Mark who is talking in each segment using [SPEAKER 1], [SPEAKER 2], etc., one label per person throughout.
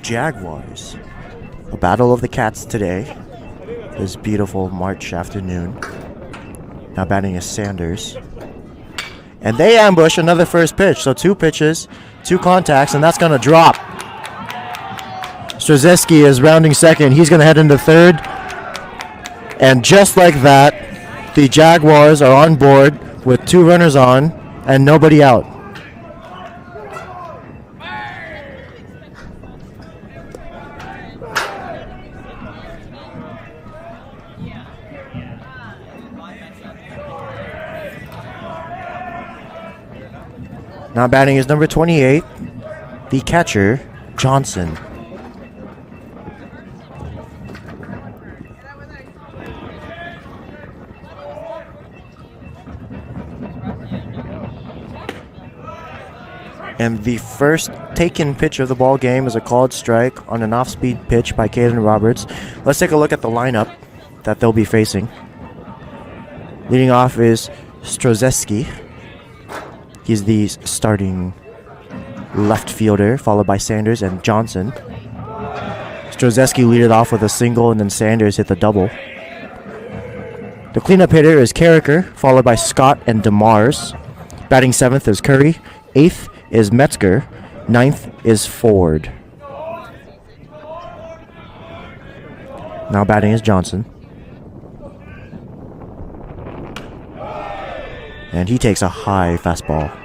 [SPEAKER 1] Jaguars. A battle of the cats today. This beautiful March afternoon. Now batting is Sanders. And they ambush another first pitch. So 2 pitches, 2 contacts, and that's going to drop. Strzelecki is rounding second. He's going to head into third. And just like that, the Jaguars are on board with 2 runners on and nobody out. Now batting is number 28, the catcher, Johnson. And the first taken pitch of the ball game is a called strike on an off-speed pitch by Caden Roberts. Let's take a look at the lineup that they'll be facing. Leading off is Strzelecki. He's the starting left fielder, followed by Sanders and Johnson. Strzelecki lead it off with a single, and then Sanders hit the double. The cleanup hitter is Carricker, followed by Scott and DeMars. Batting 7th is Curry. 8th is Metzger. 9th is Ford. Now batting is Johnson. And he takes a high fastball.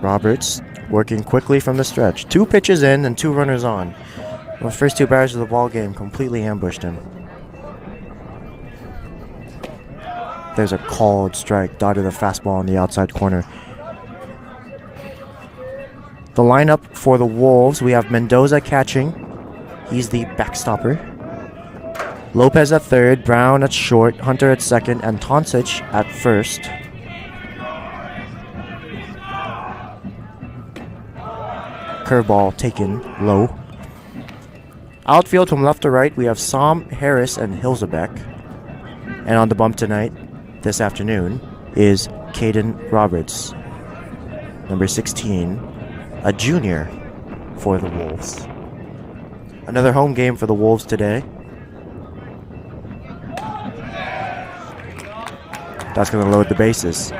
[SPEAKER 1] Roberts working quickly from the stretch. 2 pitches in and 2 runners on. The first 2 batters of the ball game completely ambushed him. There's a called strike, dotted a fastball on the outside corner. The lineup for the Wolves, we have Mendoza catching. He's the backstopper. Lopez at third, Brown at short, Hunter at second, and Tonsich at first. Curveball taken low. Outfield from left to right, we have Som, Harris, and Hilzebeck. And on the bump tonight, this afternoon, is Caden Roberts, number 16. A junior for the Wolves. Another home game for the Wolves today. That's going to load the bases.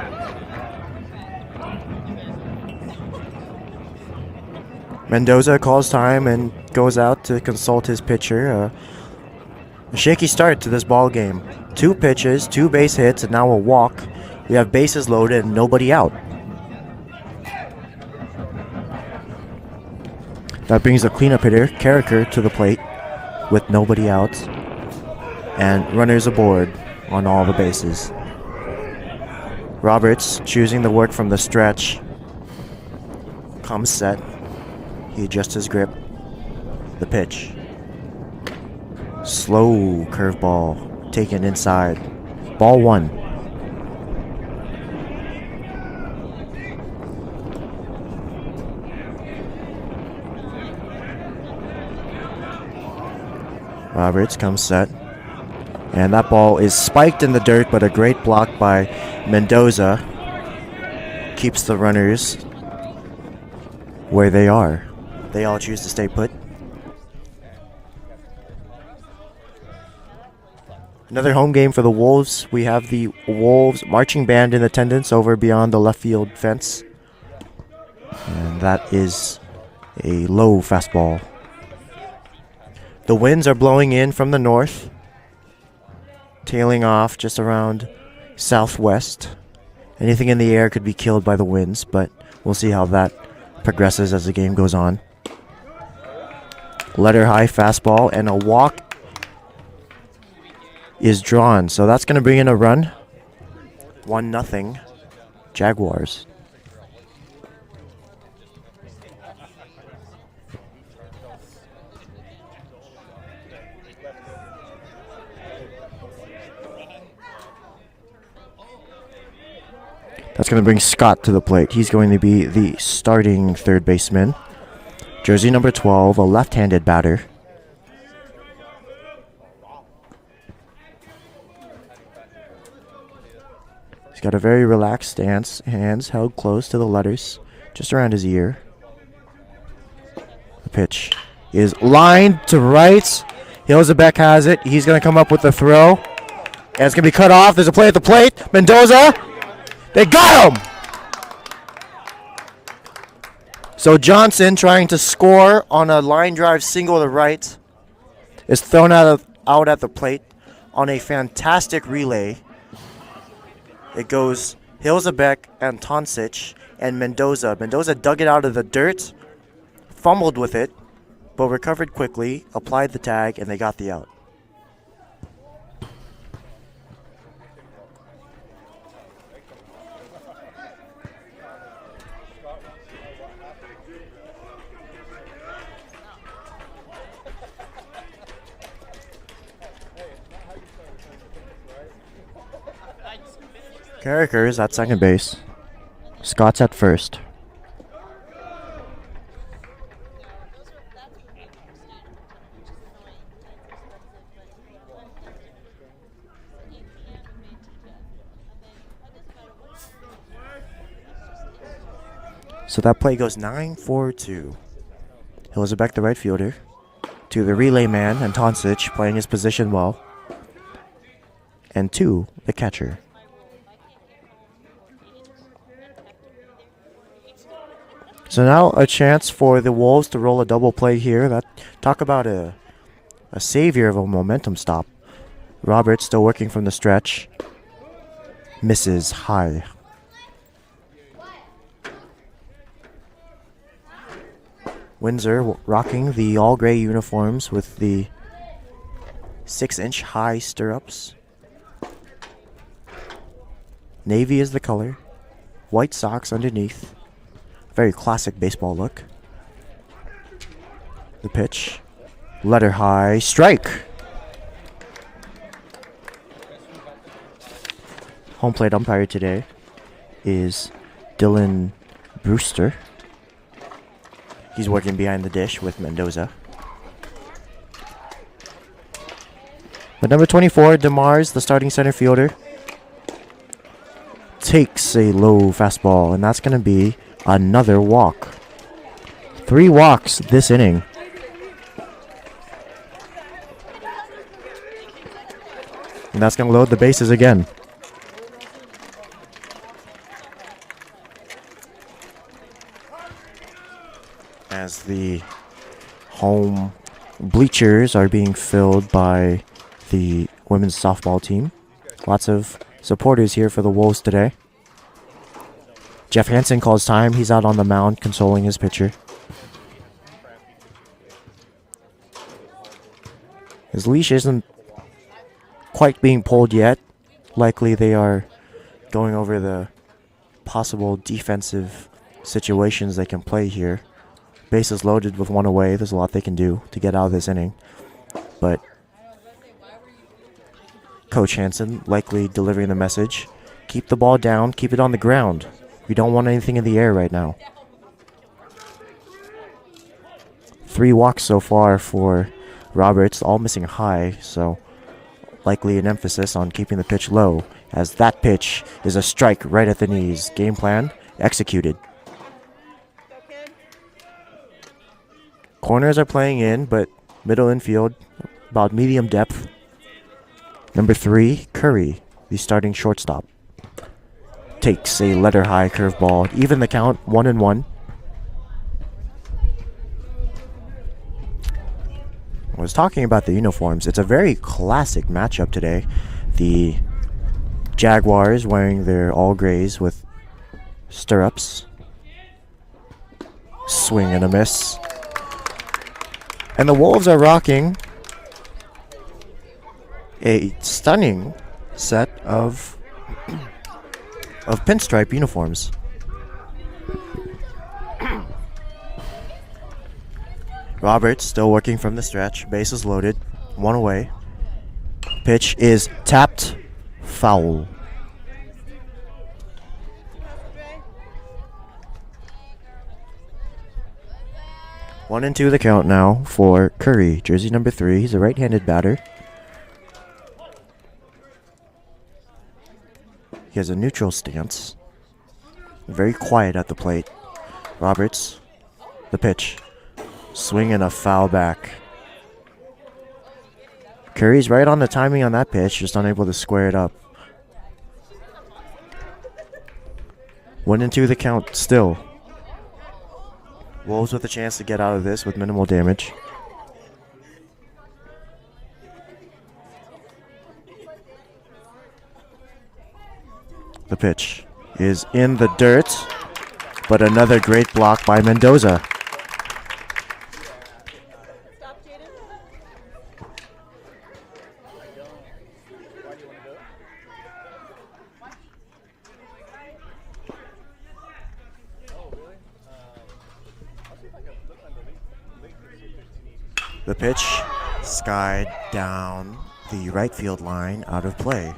[SPEAKER 1] Mendoza calls time and goes out to consult his pitcher. A shaky start to this ball game. 2 pitches, 2 base hits, and now a walk. We have bases loaded and nobody out. That brings the cleanup hitter, Carricker, to the plate with nobody out and runners aboard on all the bases. Roberts choosing the work from the stretch. Comes set. He adjusts his grip. The pitch. Slow curveball taken inside. Ball 1. Roberts comes set. And that ball is spiked in the dirt, but a great block by Mendoza keeps the runners where they are. They all choose to stay put. Another home game for the Wolves. We have the Wolves marching band in attendance over beyond the left field fence. And that is a low fastball. The winds are blowing in from the north, tailing off just around southwest. Anything in the air could be killed by the winds, but we'll see how that progresses as the game goes on. Letter high fastball, and a walk is drawn. So that's going to bring in a run. 1-0 Jaguars. That's going to bring Scott to the plate. He's going to be the starting third baseman. Jersey number 12, a left-handed batter. He's got a very relaxed stance, hands held close to the letters, just around his ear. The pitch is lined to right. Hilzebeck has it. He's going to come up with the throw. And it's going to be cut off. There's a play at the plate. Mendoza. They got him! So Johnson, trying to score on a line drive single to right, is thrown out at the plate on a fantastic relay. It goes Hilzebeck and Tonsic and Mendoza. Mendoza dug it out of the dirt, fumbled with it, but recovered quickly, applied the tag, and they got the out. Carricker is at second base. Scott's at first. So that play goes 9-4-2. Hilzebeck, the right fielder, to the relay man and Tonsic playing his position well, and to the catcher. So now a chance for the Wolves to roll a double play here. Talk about a savior of a momentum stop. Roberts still working from the stretch. Misses high. Windsor rocking the all-gray uniforms with the 6-inch high stirrups. Navy is the color. White socks underneath. Very classic baseball look. The pitch. Letter high. Strike! Home plate umpire today is Dylan Brewster. He's working behind the dish with Mendoza. But number 24, DeMars, the starting center fielder, takes a low fastball, and that's going to be another walk. 3 walks this inning. And that's going to load the bases again. As the home bleachers are being filled by the women's softball team. Lots of supporters here for the Wolves today. Jeff Hansen calls time. He's out on the mound consoling his pitcher. His leash isn't quite being pulled yet. Likely they are going over the possible defensive situations they can play here. Bases loaded with 1 away. There's a lot they can do to get out of this inning. But Coach Hansen likely delivering the message. Keep the ball down. Keep it on the ground. We don't want anything in the air right now. 3 walks so far for Roberts, all missing high, so likely an emphasis on keeping the pitch low, as that pitch is a strike right at the knees. Game plan executed. Corners are playing in, but middle infield, about medium depth. Number 3, Curry, the starting shortstop, takes a letter high curveball. Even the count, 1-1. I was talking about the uniforms. It's a very classic matchup today. The Jaguars wearing their all grays with stirrups. Swing and a miss. And the Wolves are rocking a stunning set of pinstripe uniforms. Roberts still working from the stretch. Bases loaded. 1 away. Pitch is tapped. Foul. One and 2 the count now for Curry, jersey number 3. He's a right-handed batter. He has a neutral stance. Very quiet at the plate. Roberts, the pitch. Swing and a foul back. Curry's right on the timing on that pitch, just unable to square it up. 1-2 the count still. Wolves with a chance to get out of this with minimal damage. The pitch is in the dirt, but another great block by Mendoza. The pitch skied down the right field line, out of play.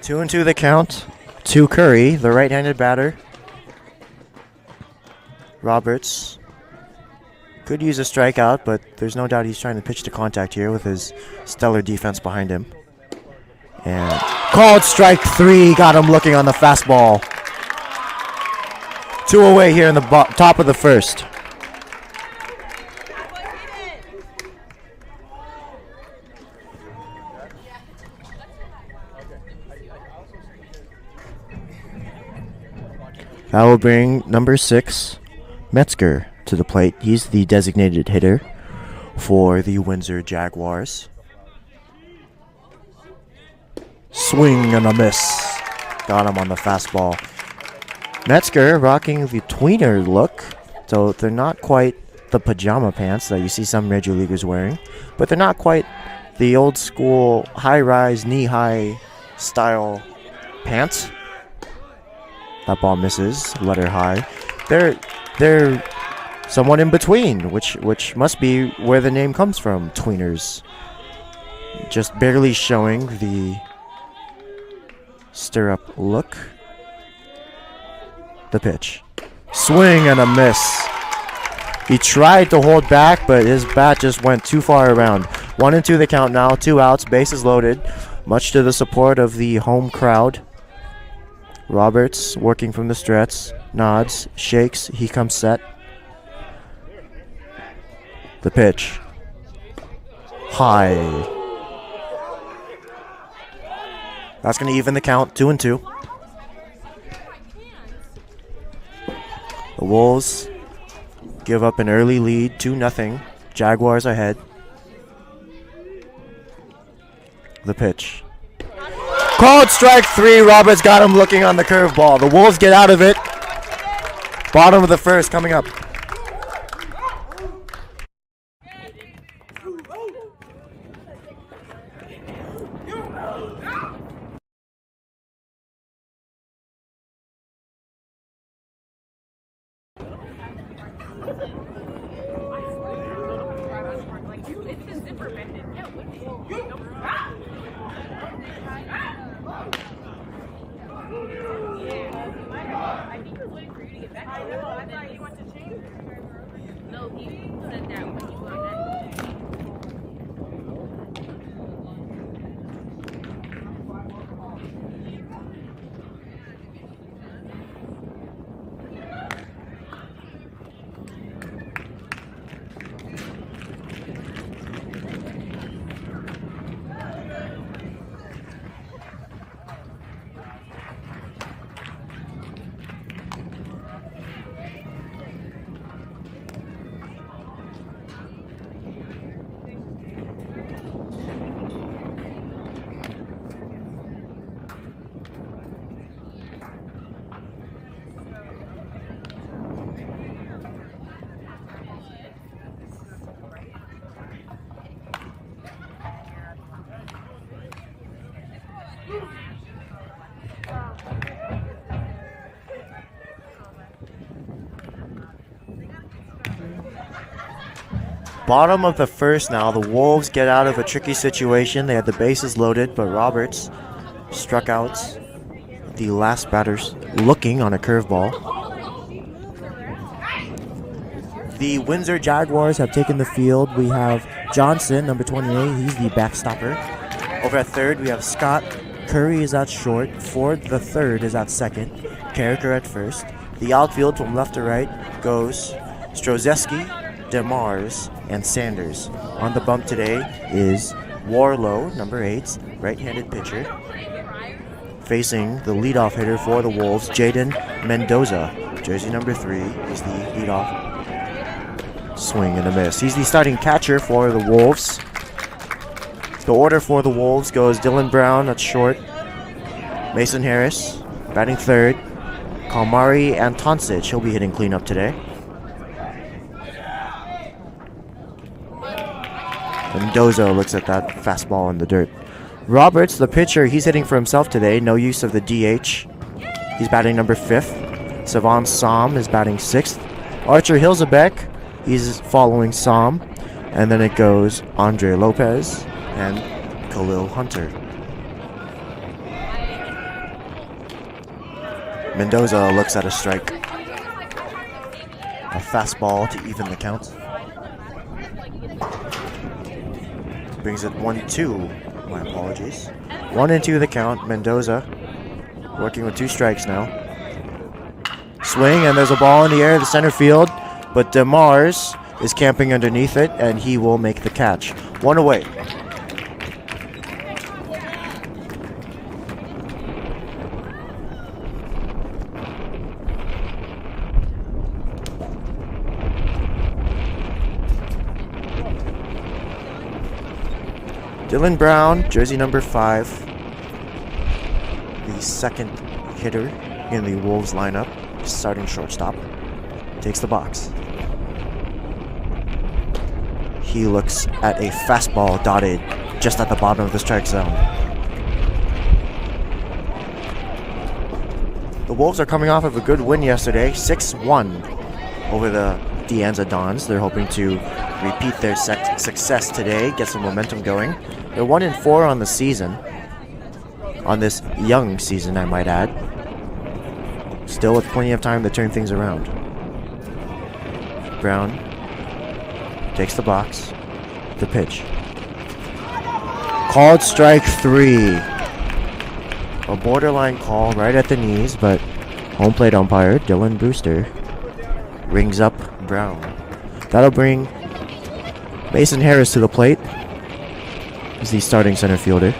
[SPEAKER 1] Two and two the count to Curry, the right-handed batter. Roberts could use a strikeout, but there's no doubt he's trying to pitch to contact here with his stellar defense behind him. And called strike three, got him looking on the fastball. 2 away here in the top of the first. That will bring number 6, Metzger, to the plate. He's the designated hitter for the Windsor Jaguars. Swing and a miss. Got him on the fastball. Metzger rocking the tweener look. So they're not quite the pajama pants that you see some major leaguers wearing, but they're not quite the old school high-rise, knee-high style pants. That ball misses, letter high. They're somewhat in between, which must be where the name comes from, tweeners. Just barely showing the stirrup look. The pitch. Swing and a miss. He tried to hold back, but his bat just went too far around. 1-2 the count now, 2 outs, bases loaded, much to the support of the home crowd. Roberts working from the stretch, nods, shakes, he comes set. The pitch. High. That's going to even the count, 2-2. The Wolves give up an early lead, 2-0. Jaguars ahead. The pitch. Called strike three. Roberts got him looking on the curveball. The Wolves get out of it. Bottom of the first coming up. Bottom of the first now. The Wolves get out of a tricky situation. They had the bases loaded, but Roberts struck out The last batter's looking on a curveball. The Windsor Jaguars have taken the field. We have Johnson, number 28. He's the backstopper. Over at third, we have Scott. Curry is at short. Ford, the third, is at second. Carricker at first. The outfield from left to right goes Strozeski, DeMars, and Sanders. On the bump today is Warlow, number 8, right-handed pitcher. Facing the leadoff hitter for the Wolves, Jaden Mendoza, jersey number 3. He's the leadoff. Swing and a miss. He's the starting catcher for the Wolves. The order for the Wolves goes Dylan Brown at short, Mason Harris batting third, Kalmari Antoncic, he'll be hitting cleanup today. Mendoza looks at that fastball in the dirt. Roberts, the pitcher, he's hitting for himself today. No use of the DH. He's batting number 5th. Savon Som is batting 6th. Archer Hilzebeck, he's following Som. And then it goes Andre Lopez and Khalil Hunter. Mendoza looks at a strike. A fastball to even the count. Brings it 1-2. My apologies. 1-2 the count. Mendoza working with 2 strikes now. Swing, and there's a ball in the air to the center field, but DeMars is camping underneath it, and he will make the catch. 1 away. Dylan Brown, jersey number 5, the second hitter in the Wolves lineup, starting shortstop, takes the box. He looks at a fastball dotted just at the bottom of the strike zone. The Wolves are coming off of a good win yesterday, 6-1 over the De Anza Dons. They're hoping to repeat their success today, get some momentum going. They're 1-4 on the season. On this young season, I might add. Still with plenty of time to turn things around. Brown takes the box. The pitch. Called strike 3. A borderline call right at the knees, but home plate umpire Dylan Brewster rings up Brown. That'll bring Mason Harris to the plate. He's the starting center fielder.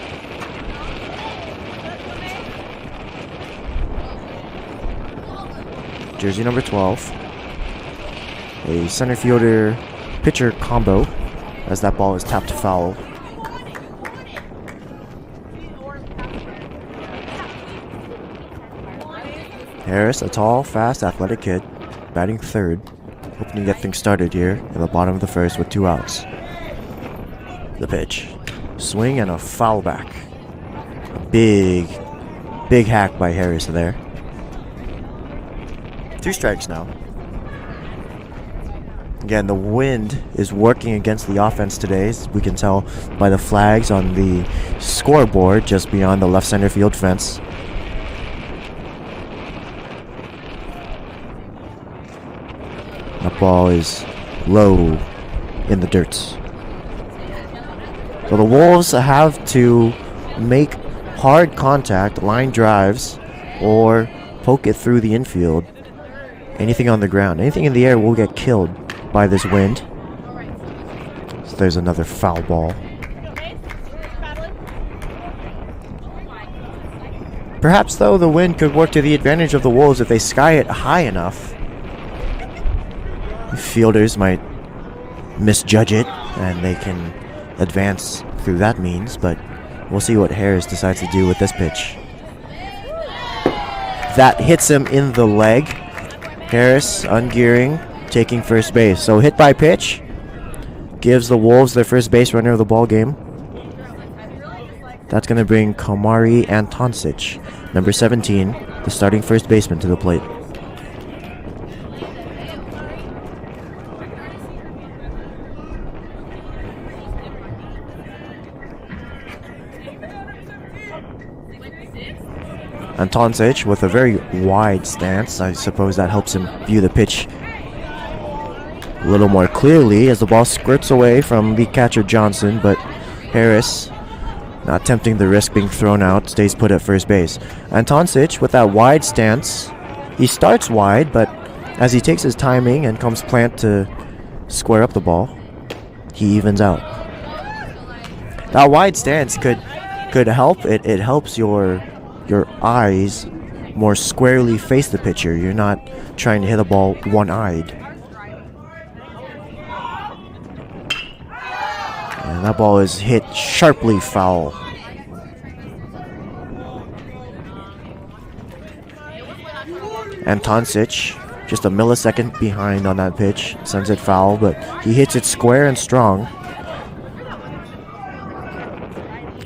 [SPEAKER 1] Jersey number 12. A center fielder pitcher combo as that ball is tapped foul. Harris, a tall, fast, athletic kid, batting third, hoping to get things started here in the bottom of the first with 2 outs. The pitch. Swing and a foul back. A big hack by Harris there. 2 strikes now. Again, the wind is working against the offense today, as we can tell by the flags on the scoreboard just beyond the left center field fence. That ball is low in the dirt. So the Wolves have to make hard contact, line drives, or poke it through the infield. Anything on the ground, anything in the air will get killed by this wind. So there's another foul ball. Perhaps, though, the wind could work to the advantage of the Wolves if they sky it high enough. The fielders might misjudge it, and they can advance through that means, but we'll see what Harris decides to do with this pitch. That hits him in the leg. Harris ungearing, taking first base. So hit by pitch gives the Wolves their first base runner of the ball game. That's going to bring Kalmari Antoncic, number 17, the starting first baseman, to the plate. Antoncic with a very wide stance. I suppose that helps him view the pitch a little more clearly as the ball squirts away from the catcher Johnson, but Harris, not tempting the risk being thrown out, stays put at first base. Antoncic with that wide stance. He starts wide, but as he takes his timing and comes plant to square up the ball, he evens out. That wide stance could help. It helps your eyes more squarely face the pitcher. You're not trying to hit a ball one-eyed. And that ball is hit sharply foul. Antoncic, just a millisecond behind on that pitch, sends it foul, but he hits it square and strong.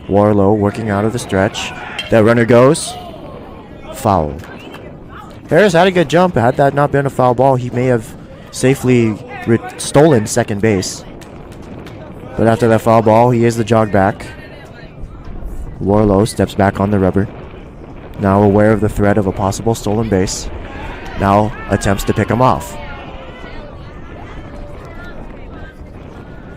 [SPEAKER 1] Warlow working out of the stretch. That runner goes. Foul. Harris had a good jump. Had that not been a foul ball, he may have safely stolen second base. But after that foul ball, he is the jog back. Warlow steps back on the rubber. Now aware of the threat of a possible stolen base. Now attempts to pick him off.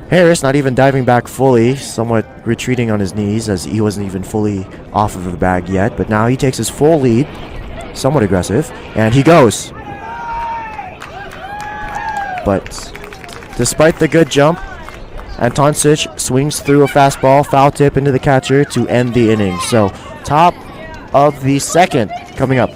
[SPEAKER 1] Harris not even diving back fully, somewhat retreating on his knees as he wasn't even fully off of the bag yet. But now he takes his full lead, somewhat aggressive, and he goes. But despite the good jump, Antoncic swings through a fastball, foul tip into the catcher to end the inning. So top of the second coming up.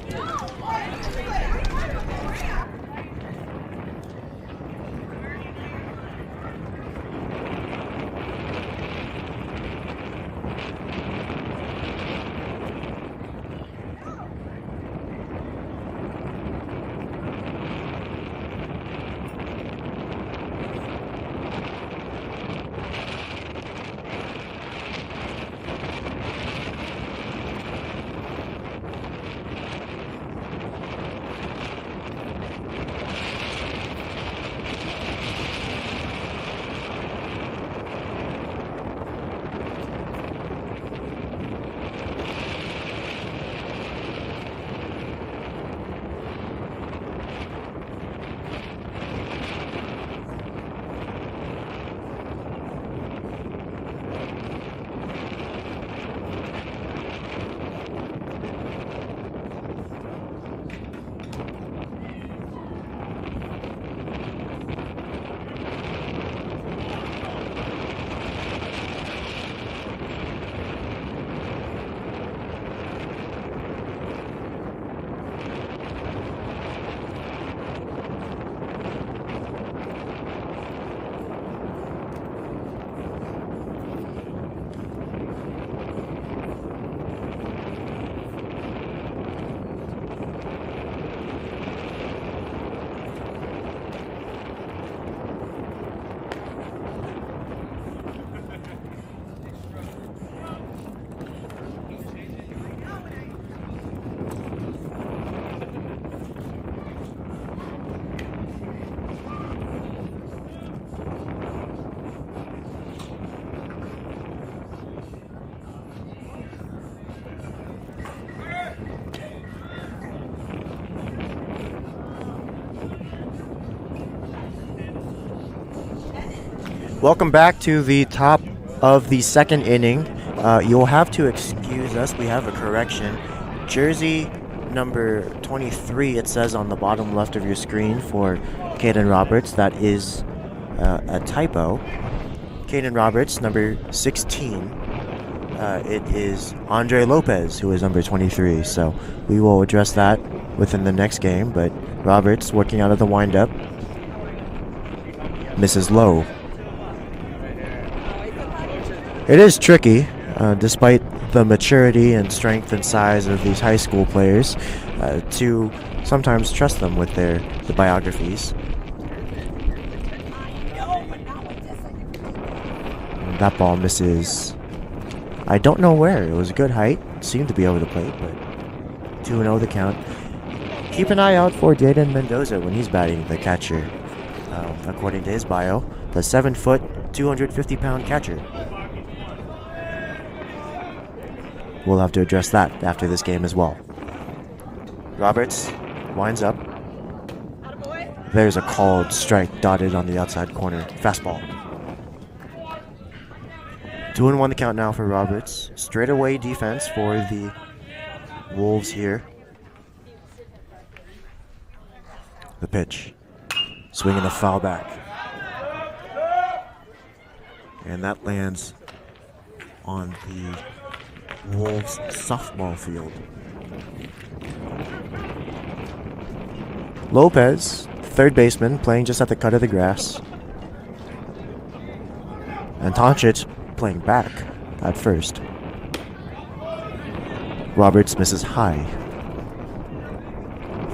[SPEAKER 1] Welcome back to the top of the second inning. You'll have to excuse us. We have a correction. Jersey number 23, it says on the bottom left of your screen for Caden Roberts. That is a typo. Caden Roberts, number 16. It is Andre Lopez, who is number 23. So we will address that within the next game. But Roberts working out of the windup. Misses low. It is tricky, despite the maturity and strength and size of these high school players, to sometimes trust them with the biographies. And that ball misses. I don't know where. It was a good height. Seemed to be over the plate, but 2-0 the count. Keep an eye out for Jaden Mendoza when he's batting the catcher. According to his bio, the 7-foot, 250-pound catcher. We'll have to address that after this game as well. Roberts winds up. There's a called strike dotted on the outside corner. Fastball. 2-1 the count now for Roberts. Straightaway defense for the Wolves here. The pitch. Swinging a foul back. And that lands on the Wolves softball field. Lopez, third baseman, playing just at the cut of the grass. And Toncic playing back at first. Roberts misses high.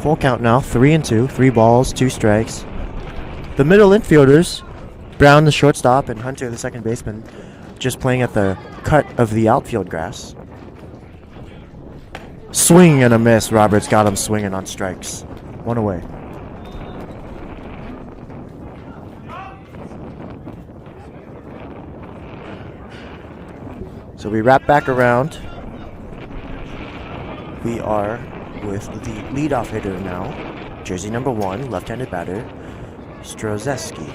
[SPEAKER 1] Full count now, 3-2, 3 balls, 2 strikes. The middle infielders, Brown the shortstop and Hunter the second baseman, just playing at the cut of the outfield grass. Swing and a miss. Roberts got him swinging on strikes. 1 away. So we wrap back around. We are with the leadoff hitter now. Jersey number 1, left-handed batter, Strzelecki.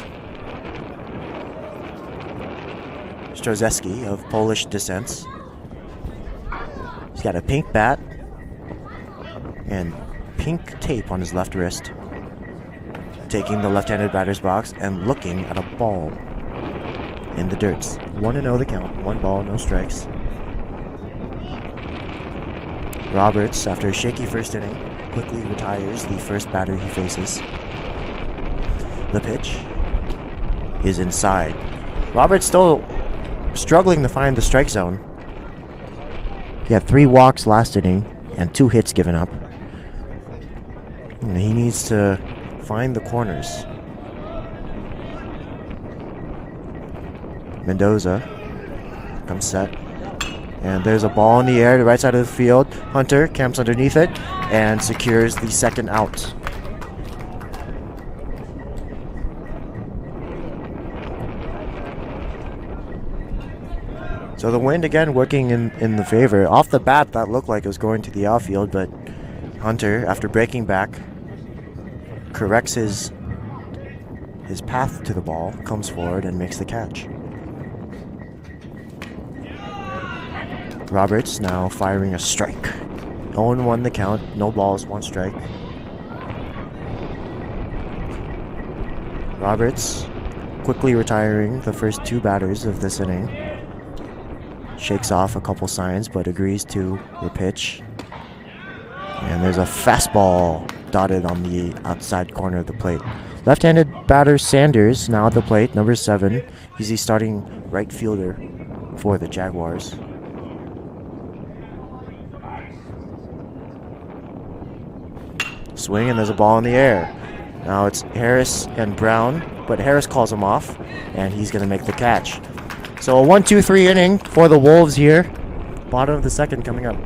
[SPEAKER 1] Strzelecki of Polish descent. He's got a pink bat and pink tape on his left wrist. Taking the left-handed batter's box and looking at a ball in the dirt. 1-0 the count. 1 ball, no strikes. Roberts, after a shaky first inning, quickly retires the first batter he faces. The pitch is inside. Roberts still struggling to find the strike zone. He had 3 walks last inning and 2 hits given up. And he needs to find the corners. Mendoza comes set. And there's a ball in the air to the right side of the field. Hunter camps underneath it and secures the second out. So the wind again working in the favor. Off the bat, that looked like it was going to the outfield, but Hunter, after breaking back, corrects his path to the ball, comes forward and makes the catch. Roberts now firing a strike. 0-1 the count, no balls, 1 strike. Roberts quickly retiring the first 2 batters of this inning. Shakes off a couple signs but agrees to the pitch. And there's a fastball dotted on the outside corner of the plate. Left-handed batter Sanders now at the plate, number 7. He's the starting right fielder for the Jaguars. Swing and there's a ball in the air. Now it's Harris and Brown, but Harris calls him off and he's going to make the catch. So a 1-2-3 inning for the Wolves here. Bottom of the second coming up.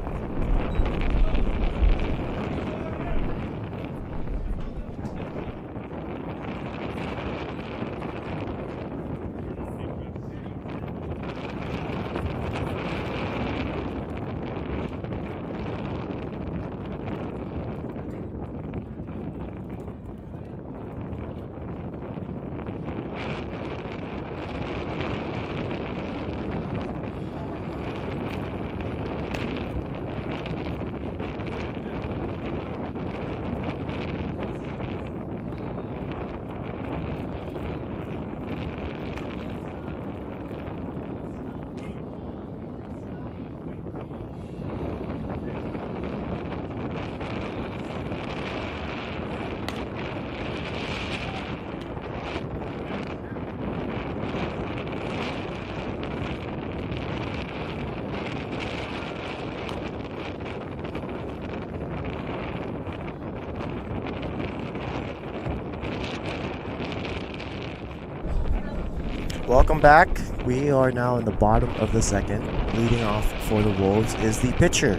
[SPEAKER 1] Welcome back. We are now in the bottom of the second. Leading off for the Wolves is the pitcher,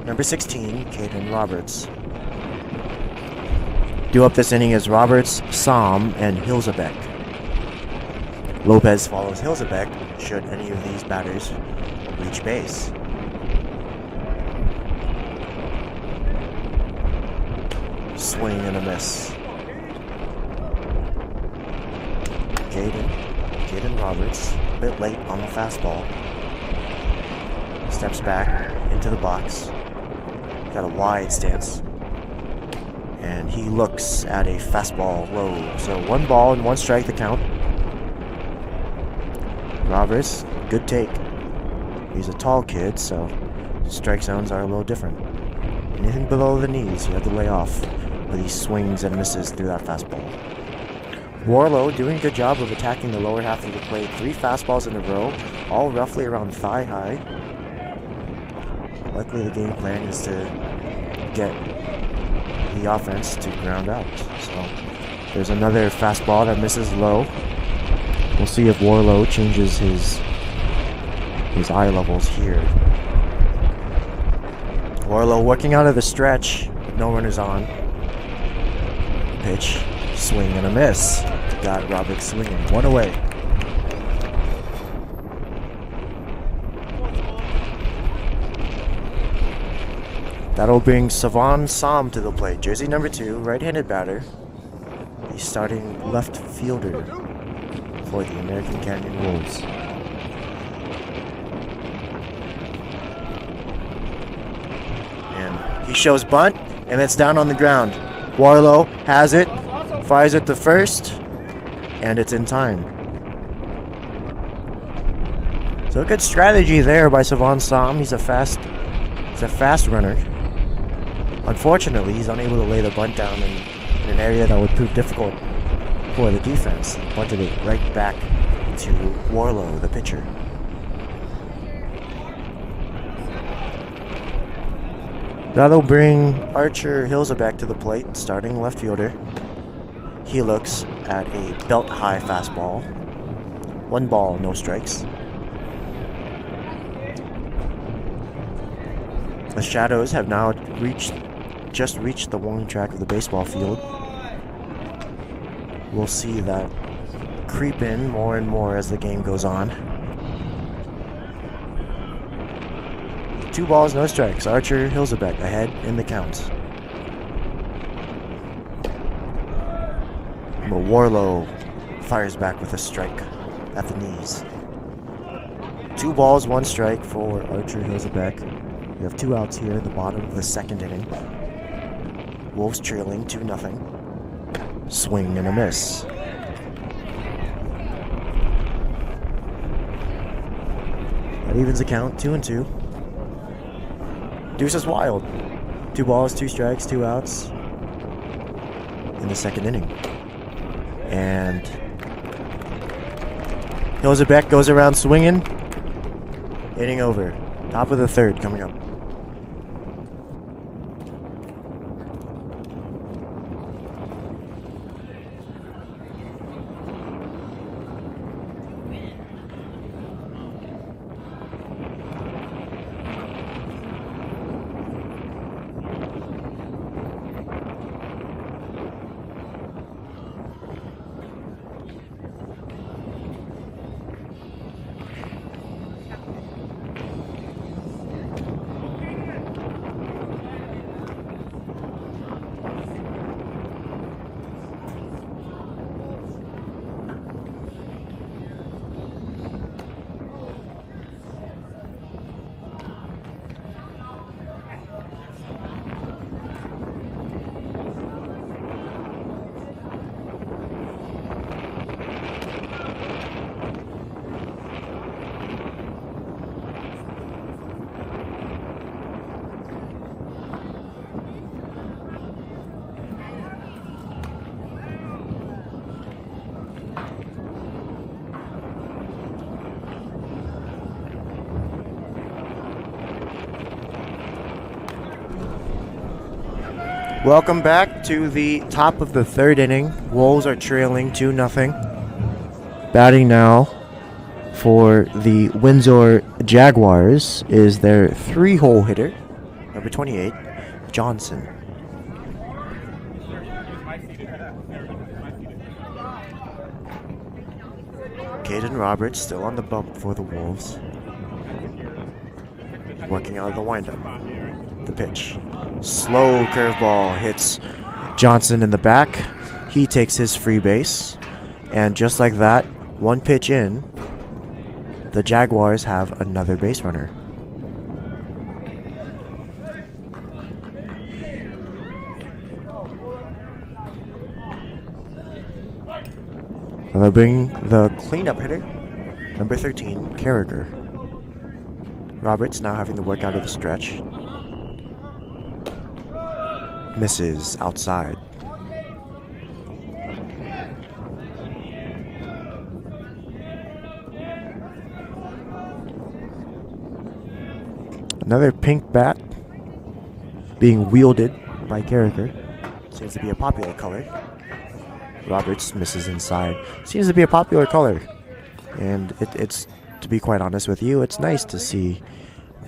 [SPEAKER 1] number 16, Caden Roberts. Due up this inning is Roberts, Som, and Hilzebeck. Lopez follows Hilzebeck should any of these batters reach base. Swing and a miss. Caden Roberts, a bit late on the fastball. Steps back into the box. Got a wide stance. And he looks at a fastball low. So 1 ball and 1 strike the count. Roberts, good take. He's a tall kid, so strike zones are a little different. Anything below the knees, you have to lay off. But he swings and misses through that fastball. Warlow doing a good job of attacking the lower half of the plate. 3 fastballs in a row, all roughly around thigh high. Likely the game plan is to get the offense to ground out. So there's another fastball that misses low. We'll see if Warlow changes his eye levels here. Warlow working out of the stretch with no runners on. Pitch, swing and a miss. Got Roberts swinging, 1 away. That'll bring Savon Som to the plate. Jersey number 2, right-handed batter. He's starting left fielder for the American Canyon Wolves. And he shows bunt, and it's down on the ground. Warlow has it, fires it to first, and it's in time. So a good strategy there by Savon Som. He's a fast runner. Unfortunately, he's unable to lay the bunt down in an area that would prove difficult for the defense. He bunted it right back to Warlow, the pitcher. That'll bring Archer Hilzebeck to the plate, starting left fielder. He looks at a belt-high fastball. 1 ball, no strikes. The Shadows have now just reached the warning track of the baseball field. We'll see that creep in more and more as the game goes on. 2 balls, no strikes. Archer Hilzebeck ahead in the count. But Warlow fires back with a strike at the knees. 2 balls, 1 strike for Archer Hilzebeck. We have 2 outs here at the bottom of the 2nd inning. Wolves trailing 2-0. Swing and a miss. That evens the count, 2-2. Deuce is wild. 2 balls, 2 strikes, 2 outs in the 2nd inning. And Hilzebeck goes around swinging. Inning over. Top of the 3rd coming up. Welcome back to the top of the 3rd inning. Wolves are trailing 2-0. Batting now for the Windsor Jaguars is their 3-hole hitter, number 28, Johnson. Caden Roberts still on the bump for the Wolves. Working out of the windup. The pitch. Slow curveball hits Johnson in the back. He takes his free base. And just like that, one pitch in, the Jaguars have another base runner. They'll bring the cleanup hitter, number 13, Carragher. Roberts now having to work out of the stretch. Misses outside. Another pink bat being wielded by Carragher. Seems to be a popular color. Roberts misses inside. Seems to be a popular color. And it's, to be quite honest with you, it's nice to see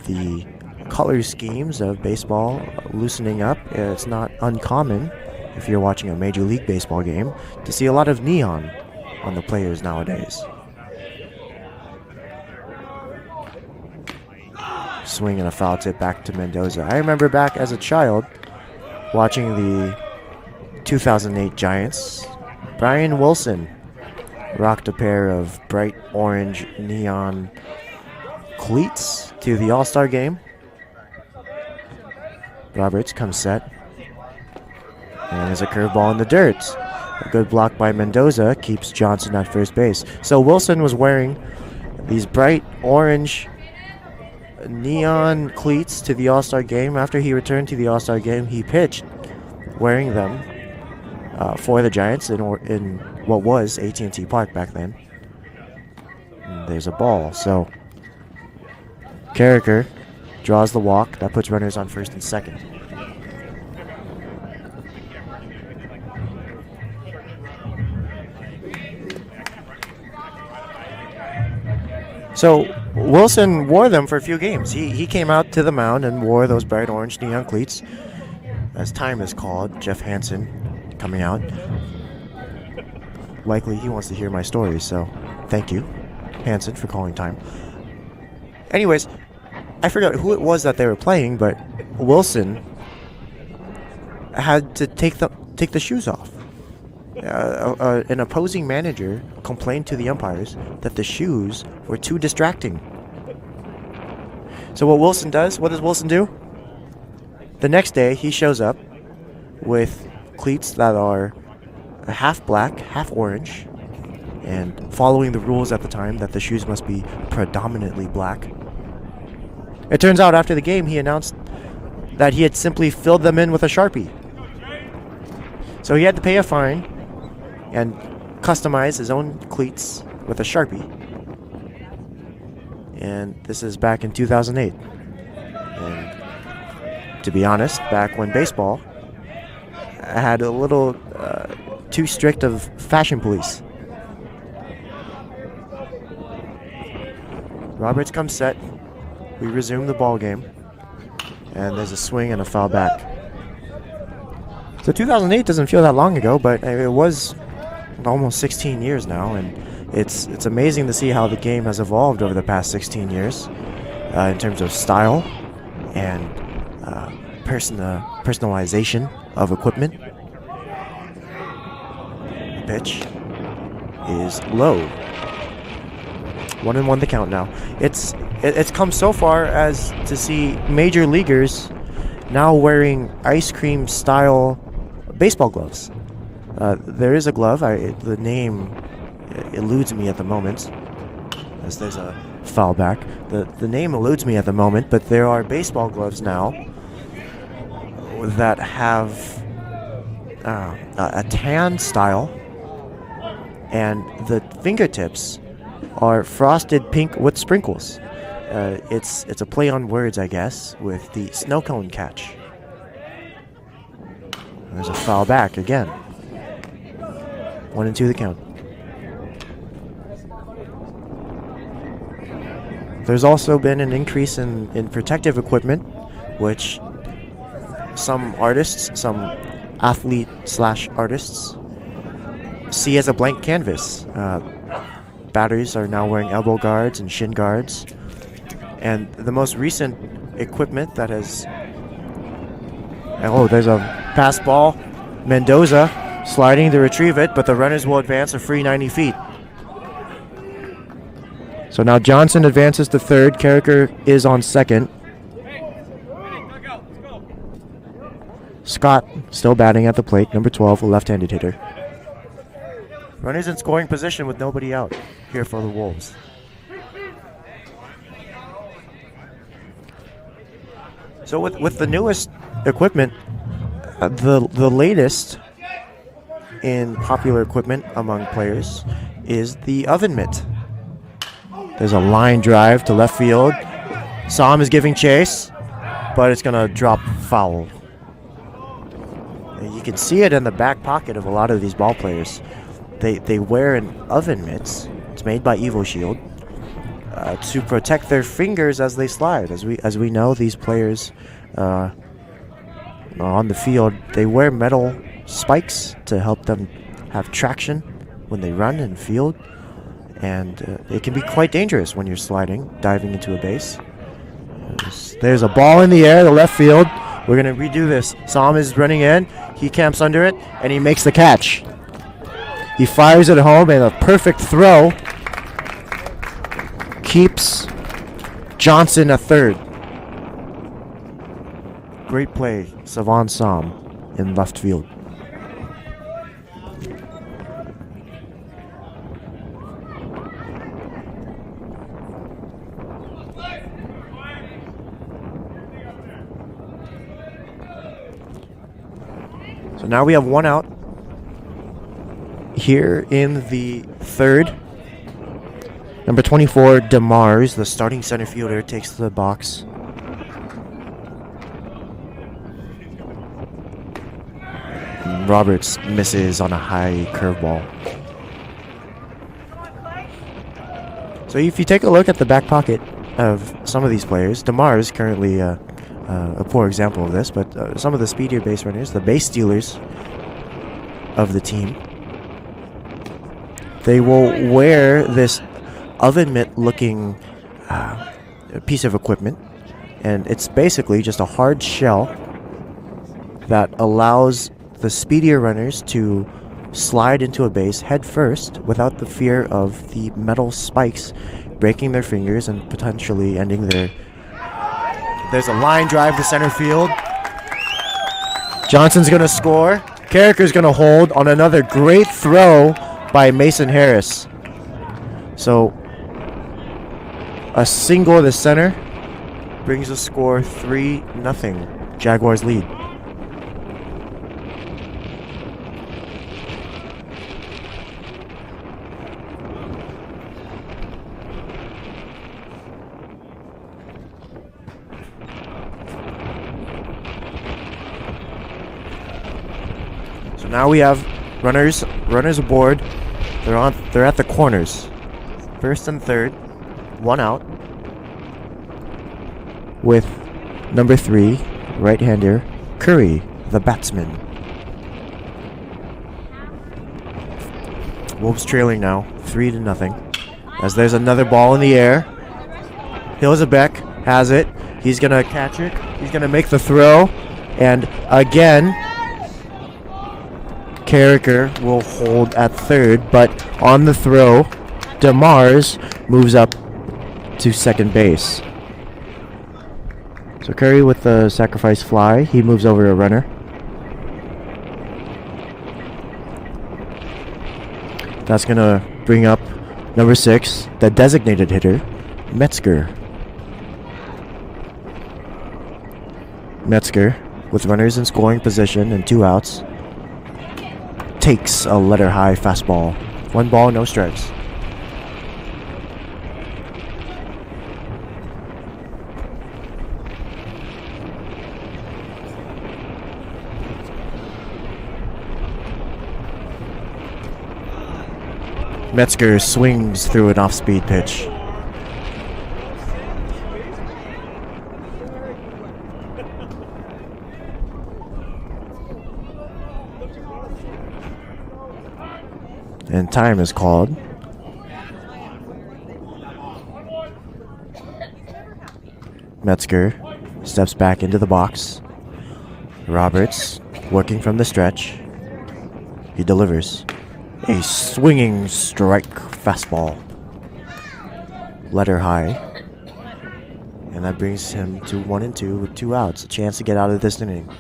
[SPEAKER 1] the color schemes of baseball loosening up. It's not uncommon, if you're watching a Major League Baseball game, to see a lot of neon on the players nowadays. Swing and a foul tip back to Mendoza. I remember back as a child watching the 2008 Giants. Brian Wilson rocked a pair of bright orange neon cleats to the All-Star game. Roberts comes set. And there's a curveball in the dirt. A good block by Mendoza keeps Johnson at first base. So Wilson was wearing these bright orange neon cleats to the All-Star game. After he returned to the All-Star game, he pitched wearing them for the Giants in what was AT&T Park back then. And there's a ball. So Carragher draws the walk. That puts runners on first and second. So Wilson wore them for a few games. He came out to the mound and wore those bright orange neon cleats. As time is called, Jeff Hansen coming out. Likely he wants to hear my story, so thank you, Hansen, for calling time. Anyways, I forgot who it was that they were playing, but Wilson had to take the shoes off. An opposing manager complained to the umpires that the shoes were too distracting. So what does Wilson do? The next day, he shows up with cleats that are half black, half orange, and following the rules at the time that the shoes must be predominantly black. It turns out after the game, he announced that he had simply filled them in with a Sharpie. So he had to pay a fine and customize his own cleats with a Sharpie. And this is back in 2008. And to be honest, back when baseball had a little too strict of fashion police. Roberts comes set. We resume the ball game. And there's a swing and a foul back. So 2008 doesn't feel that long ago, but it was almost 16 years now, and it's amazing to see how the game has evolved over the past 16 years in terms of style and personalization of equipment. The pitch is low. 1-1 the count now. It's come so far as to see major leaguers now wearing ice cream style baseball gloves. There is a glove. The name eludes me at the moment, as there's a foul back. The name eludes me at the moment, but there are baseball gloves now that have a tan style, and the fingertips are frosted pink with sprinkles. It's a play on words, I guess, with the snow cone catch. There's a foul back again. 1-2 the count. There's also been an increase in protective equipment, which some athlete/artists see as a blank canvas. Batters are now wearing elbow guards and shin guards. And the most recent equipment that has... Oh, there's a pass ball Mendoza sliding to retrieve it, but the runners will advance a free 90 feet. So now Johnson advances to third. Carricker is on second. Scott still batting at the plate, number 12, a left-handed hitter. Runners in scoring position with nobody out here for the Wolves. So with the newest equipment, the latest in popular equipment among players is the oven mitt. There's a line drive to left field. Som is giving chase, but it's going to drop foul. You can see it in the back pocket of a lot of these ball players. They wear an oven mitts. It's made by EvoShield to protect their fingers as they slide. As we know, these players on the field, they wear metal spikes to help them have traction when they run in field. And it can be quite dangerous when you're sliding, diving into a base. There's a ball in the air, the left field. We're going to redo this. Som is running in. He camps under it, and he makes the catch. He fires it home, and a perfect throw keeps Johnson at third. Great play, Savon Som in left field. So now we have one out here in the third. Number 24, DeMars, the starting center fielder, takes to the box. Roberts misses on a high curveball. So if you take a look at the back pocket of some of these players, DeMars currently a poor example of this, but some of the speedier base runners, the base stealers of the team, they will wear this oven mitt looking piece of equipment, and it's basically just a hard shell that allows the speedier runners to slide into a base head first without the fear of the metal spikes breaking their fingers and potentially ending their... There's a line drive to center field. Johnson's going to score. Carricker's going to hold on another great throw by Mason Harris. So a single to center brings the score 3-0. Jaguars lead. Now we have runners aboard. They're at the corners. First and third, one out. With number 3, right-hander Curry, the batsman. Wolves trailing now, 3-0. As there's another ball in the air. Hilzebeck has it. He's gonna catch it. He's gonna make the throw, and again, Carricker will hold at third, but on the throw, DeMars moves up to second base. So Curry with the sacrifice fly, he moves over a runner. That's going to bring up number 6, the designated hitter, Metzger. Metzger, with runners in scoring position and 2 outs, takes a letter high fastball. 1 ball, no strikes. Metzger swings through an off-speed pitch. And time is called. Metzger steps back into the box. Roberts working from the stretch. He delivers a swinging strike fastball. Letter high. And that brings him to 1-2 with 2 outs. A chance to get out of this inning.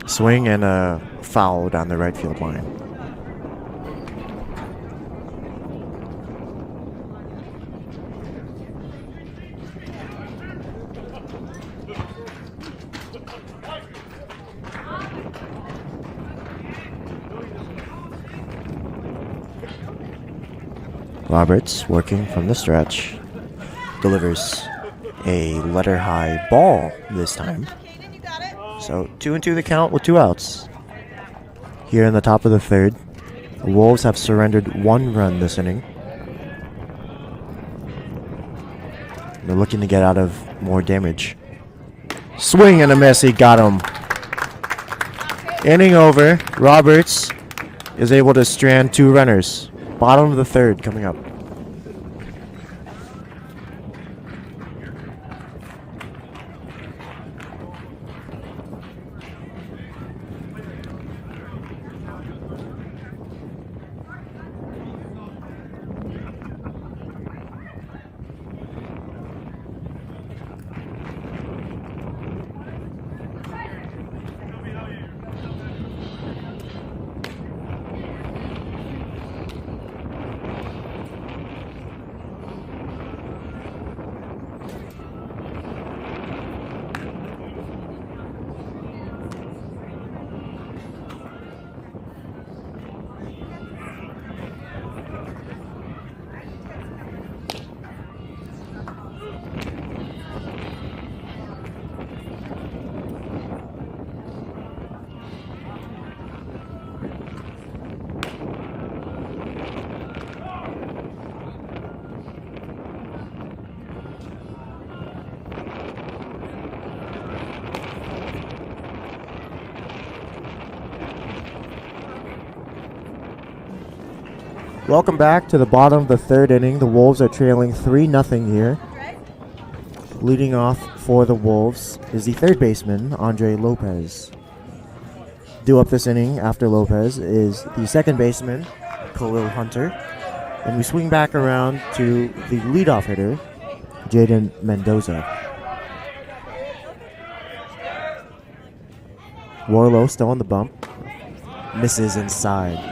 [SPEAKER 1] Swing and a foul down the right field line. Roberts, working from the stretch, delivers a letter high ball this time. So 2-2 the count with 2 outs. Here in the top of the third, the Wolves have surrendered 1 run this inning. They're looking to get out of more damage. Swing and a miss, he got him. Inning over, Roberts is able to strand 2 runners. Bottom of the third coming up. Welcome back to the bottom of the third inning. The Wolves are trailing 3-0 here. Leading off for the Wolves is the third baseman, Andre Lopez. Due up this inning after Lopez is the second baseman, Khalil Hunter. And we swing back around to the leadoff hitter, Jaden Mendoza. Warlow still on the bump. Misses inside.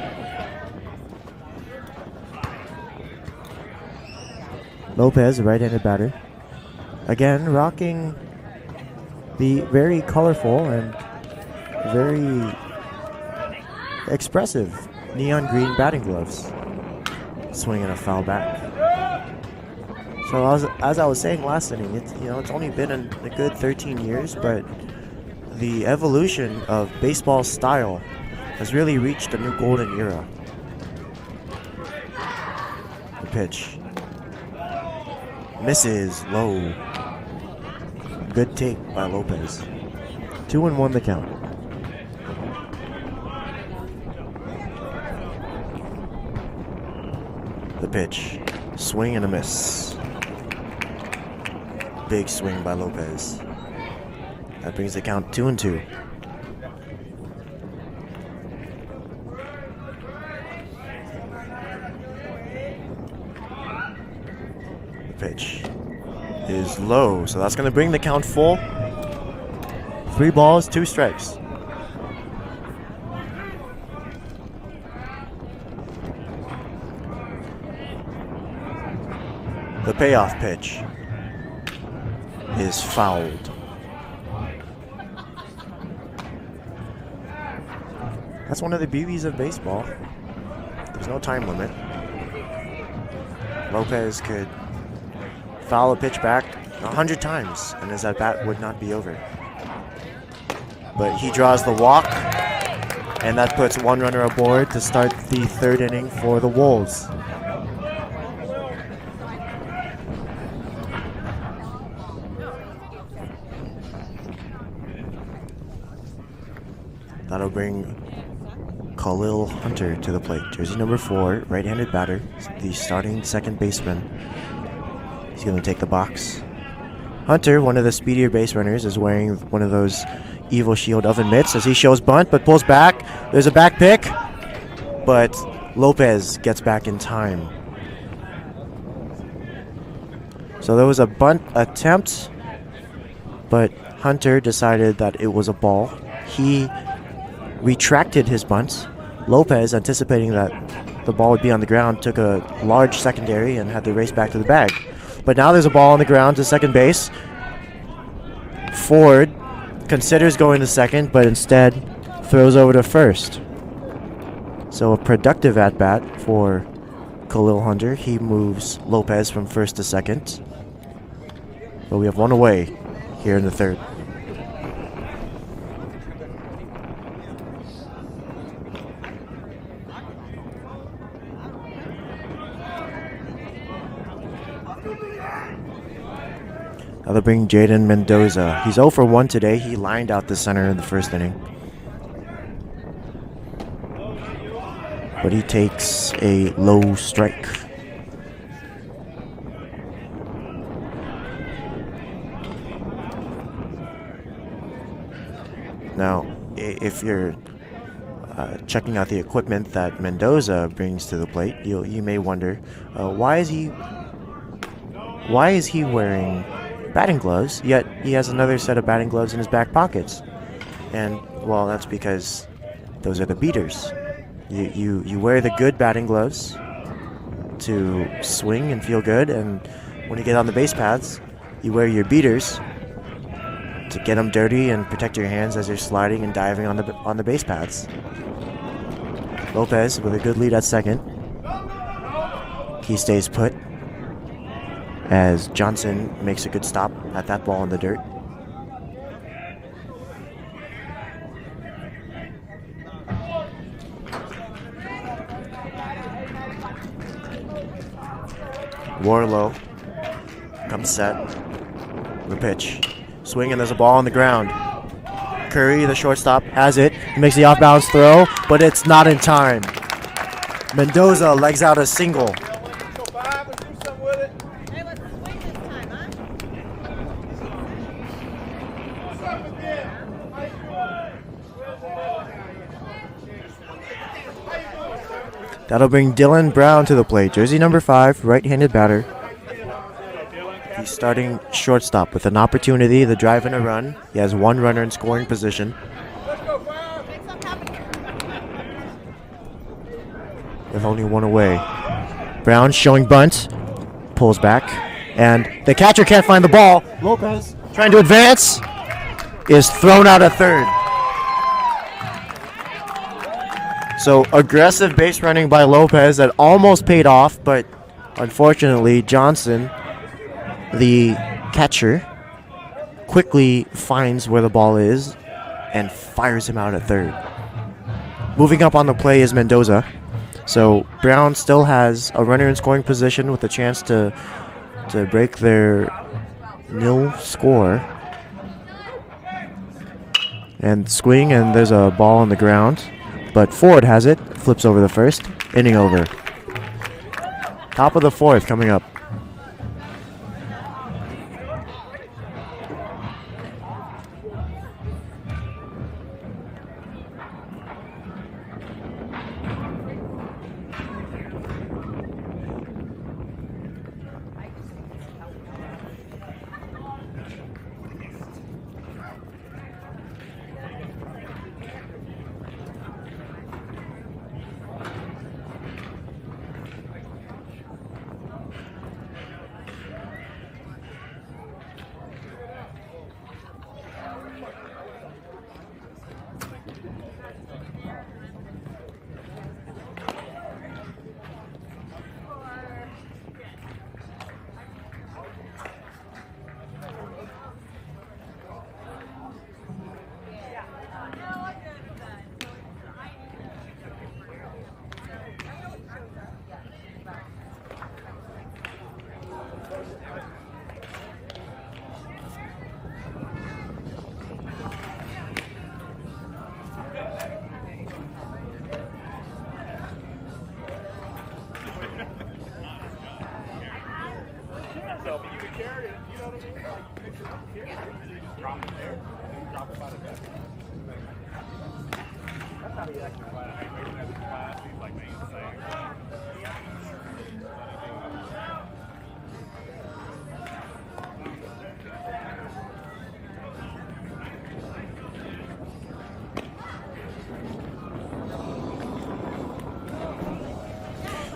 [SPEAKER 1] Lopez, a right-handed batter. Again, rocking the very colorful and very expressive neon green batting gloves. Swinging a foul back. So as I was saying last inning, it's only been a good 13 years, but the evolution of baseball style has really reached a new golden era. The pitch. Misses low. Good take by Lopez. 2-1 the count. The pitch. Swing and a miss. Big swing by Lopez. That brings the count 2-2. Pitch is low, so that's going to bring the count full. 3 balls, 2 strikes. The payoff pitch is fouled. That's one of the beauties of baseball. There's no time limit. Lopez could foul a pitch back 100 times, and his at-bat would not be over. But he draws the walk, and that puts 1 runner aboard to start the third inning for the Wolves. That'll bring Khalil Hunter to the plate. Jersey number 4, right-handed batter, the starting second baseman. He's going to take the box. Hunter, one of the speedier base runners, is wearing one of those evil shield oven mitts as he shows bunt but pulls back. There's a back pick, but Lopez gets back in time. So there was a bunt attempt, but Hunter decided that it was a ball. He retracted his bunt. Lopez, anticipating that the ball would be on the ground, took a large secondary and had to race back to the bag. But now there's a ball on the ground to second base. Ford considers going to second, but instead throws over to first. So a productive at-bat for Khalil Hunter. He moves Lopez from first to second. But we have one away here in the third. Now they'll bring Jaden Mendoza. He's 0 for 1 today. He lined out the center in the first inning. But he takes a low strike. Now, if you're checking out the equipment that Mendoza brings to the plate, you may wonder, why is he wearing batting gloves, yet he has another set of batting gloves in his back pockets? And, well, that's because those are the beaters. You wear the good batting gloves to swing and feel good, and when you get on the base paths, you wear your beaters to get them dirty and protect your hands as you're sliding and diving on the base paths. Lopez with a good lead at second. He stays put as Johnson makes a good stop at that ball in the dirt. Warlow comes set. The pitch. Swing, and there's a ball on the ground. Curry, the shortstop, has it. He makes the off-balance throw, but it's not in time. Mendoza legs out a single. That'll bring Dylan Brown to the plate. Jersey number 5, right-handed batter. He's starting shortstop with an opportunity to drive in a run. He has one runner in scoring position. With only one away. Brown showing bunt. Pulls back. And the catcher can't find the ball. Lopez trying to advance. Is thrown out at third. So aggressive base running by Lopez that almost paid off, but unfortunately Johnson, the catcher, quickly finds where the ball is and fires him out at third. Moving up on the play is Mendoza. So Brown still has a runner in scoring position with a chance to break their nil score. And swing, and there's a ball on the ground. But Ford has it, flips over the first, inning over. Top of the fourth coming up.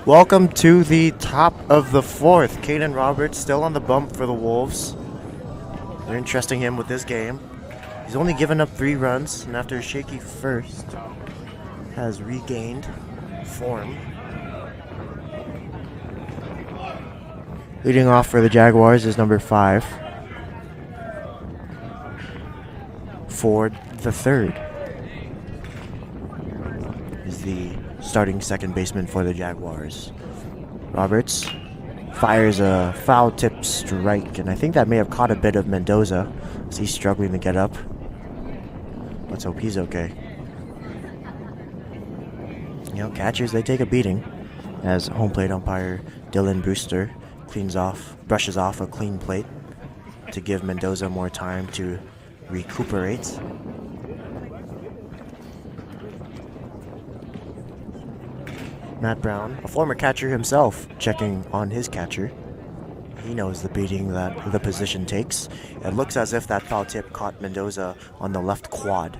[SPEAKER 1] Welcome to the top of the fourth. Caden Roberts still on the bump for the Wolves. They're entrusting him with this game. He's only given up 3 runs, and after a shaky first, has regained form. Leading off for the Jaguars is number 5, Ford the third is the starting second baseman for the Jaguars. Roberts fires a foul tip strike, and I think that may have caught a bit of Mendoza as he's struggling to get up. Let's hope he's okay. You know, catchers, they take a beating as home plate umpire Dylan Brewster brushes off a clean plate to give Mendoza more time to recuperate. Matt Brown, a former catcher himself, checking on his catcher. He knows the beating that the position takes. It looks as if that foul tip caught Mendoza on the left quad.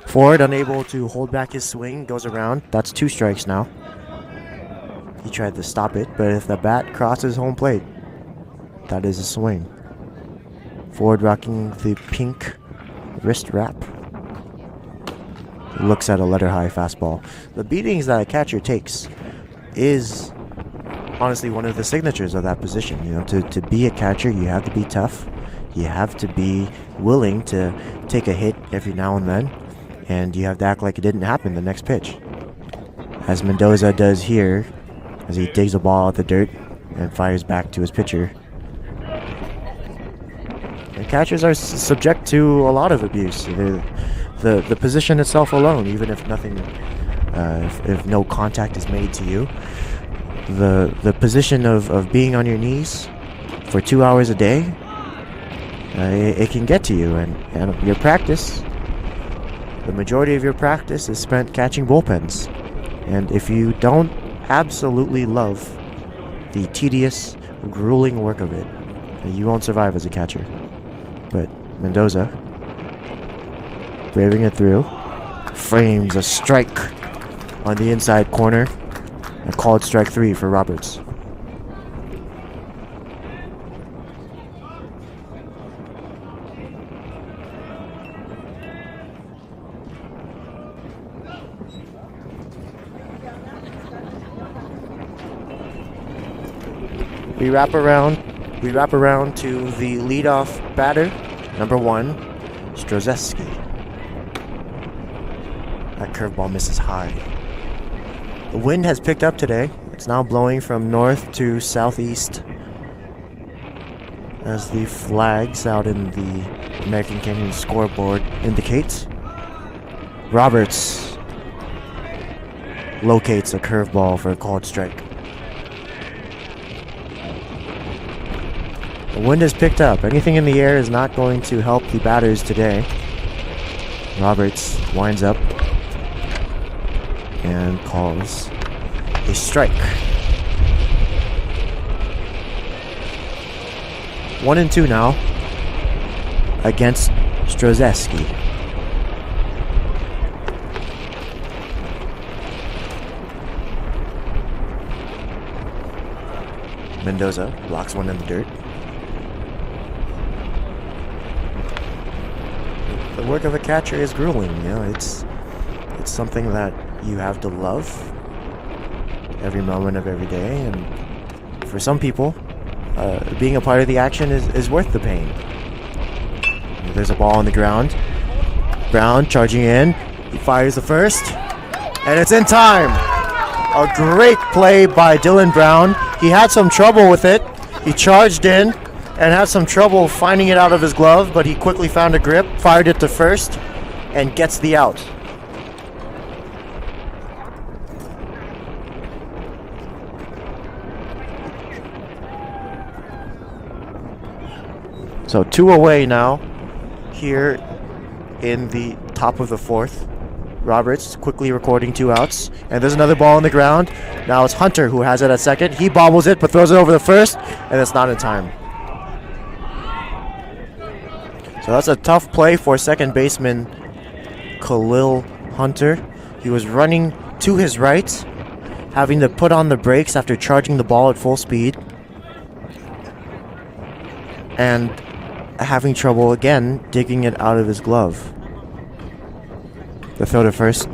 [SPEAKER 1] Ford, unable to hold back his swing, goes around. That's 2 strikes now. He tried to stop it, but if the bat crosses home plate, that is a swing. Ford rocking the pink wrist wrap. Looks at a letter-high fastball. The beatings that a catcher takes is honestly one of the signatures of that position. You know, to be a catcher, you have to be tough. You have to be willing to take a hit every now and then, and you have to act like it didn't happen the next pitch, as Mendoza does here, as he digs a ball out the dirt and fires back to his pitcher. And catchers are subject to a lot of abuse. The position itself alone, even if nothing, if no contact is made to you, the position of being on your knees for 2 hours a day, it can get to you, and your practice, the majority of your practice is spent catching bullpens, and if you don't absolutely love the tedious, grueling work of it, you won't survive as a catcher. But Mendoza, braving it through, frames a strike on the inside corner, and called strike 3 for Roberts. We wrap around to the leadoff batter, number 1, Strozeski. That curveball misses high. The wind has picked up today. It's now blowing from north to southeast as the flags out in the American Canyon scoreboard indicates. Roberts locates a curveball for a called strike. The wind has picked up. Anything in the air is not going to help the batters today. Roberts winds up and calls a strike. 1-2 now against Strozeski. Mendoza blocks one in the dirt. The work of a catcher is grueling, you know, it's something that you have to love every moment of every day, and for some people, being a part of the action is worth the pain. There's a ball on the ground. Brown charging in. He fires the first, and it's in time. A great play by Dylan Brown. He had some trouble with it. He charged in and had some trouble finding it out of his glove, but he quickly found a grip, fired it to first, and gets the out. So 2 away now here in the top of the 4th. Roberts quickly recording 2 outs. And there's another ball on the ground. Now it's Hunter who has it at second. He bobbles it but throws it over the first, and it's not in time. So that's a tough play for second baseman Khalil Hunter. He was running to his right, having to put on the brakes after charging the ball at full speed, and having trouble again digging it out of his glove. The throw to first,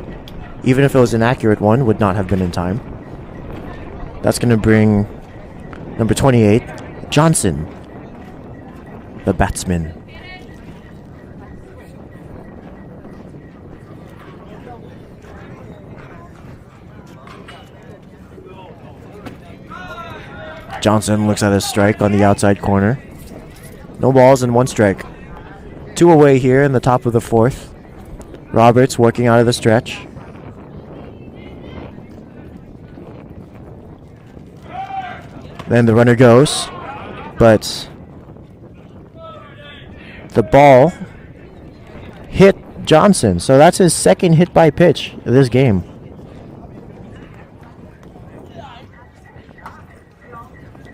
[SPEAKER 1] even if it was an accurate one, would not have been in time. That's going to bring number 28, Johnson, the batsman. Johnson looks at his strike on the outside corner. No balls and 1 strike. 2 away here in the top of the 4th. Roberts working out of the stretch. Then the runner goes, but the ball hit Johnson. So that's his second hit by pitch of this game.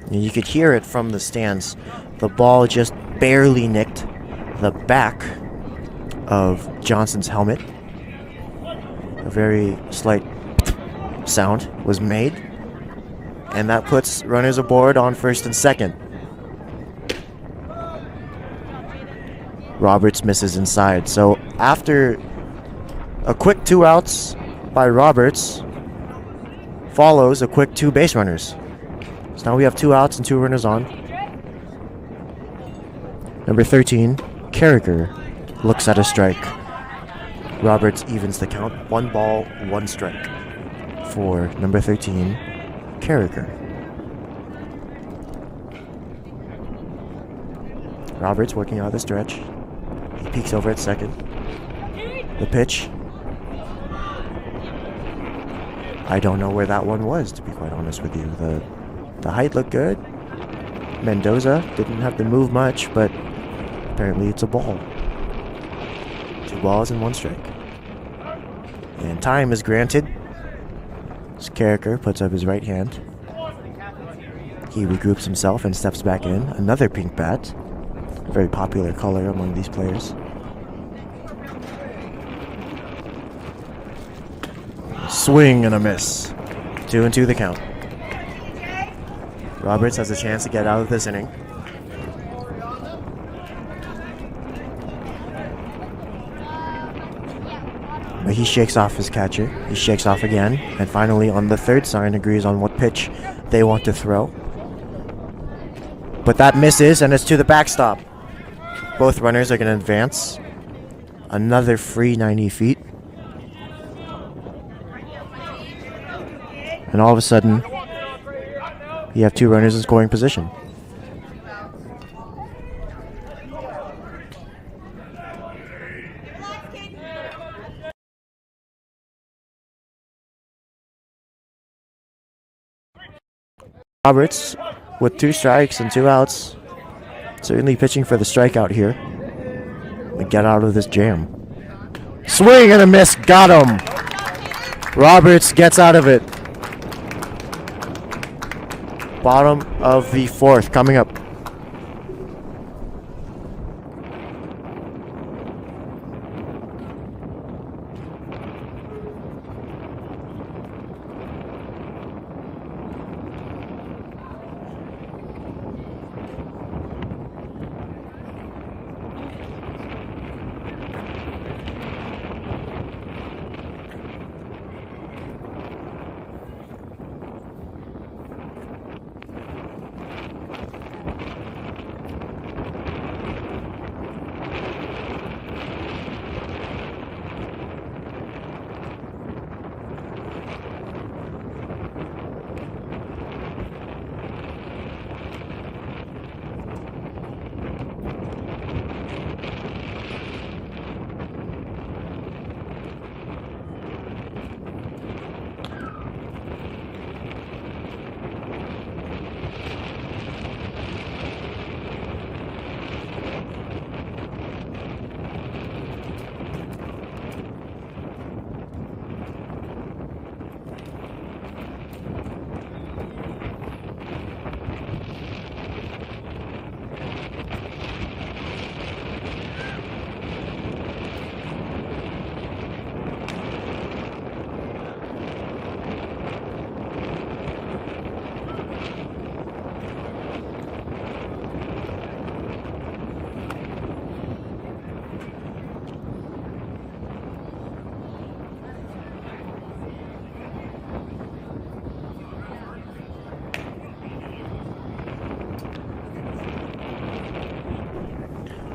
[SPEAKER 1] And you could hear it from the stands. The ball just barely nicked the back of Johnson's helmet. A very slight sound was made. And that puts runners aboard on first and second. Roberts misses inside. So after a quick 2 outs by Roberts, follows a quick 2 base runners. So now we have 2 outs and 2 runners on. Number 13, Carragher, looks at a strike. Roberts evens the count. 1 ball, 1 strike for number 13, Carragher. Roberts working out of the stretch. He peeks over at second. The pitch. I don't know where that one was, to be quite honest with you. The height looked good. Mendoza didn't have to move much, but apparently it's a ball. 2 balls and 1 strike. And time is granted. As Carragher puts up his right hand. He regroups himself and steps back in. Another pink bat. A very popular color among these players. Swing and a miss. 2-2 the count. Roberts has a chance to get out of this inning. But he shakes off his catcher. He shakes off again. And finally, on the 3rd sign, agrees on what pitch they want to throw. But that misses, and it's to the backstop. Both runners are going to advance. Another free 90 feet. And all of a sudden, you have 2 runners in scoring position. Roberts with 2 strikes and 2 outs. Certainly pitching for the strikeout here. Get out of this jam. Swing and a miss. Got him. Roberts gets out of it. Bottom of the 4th coming up.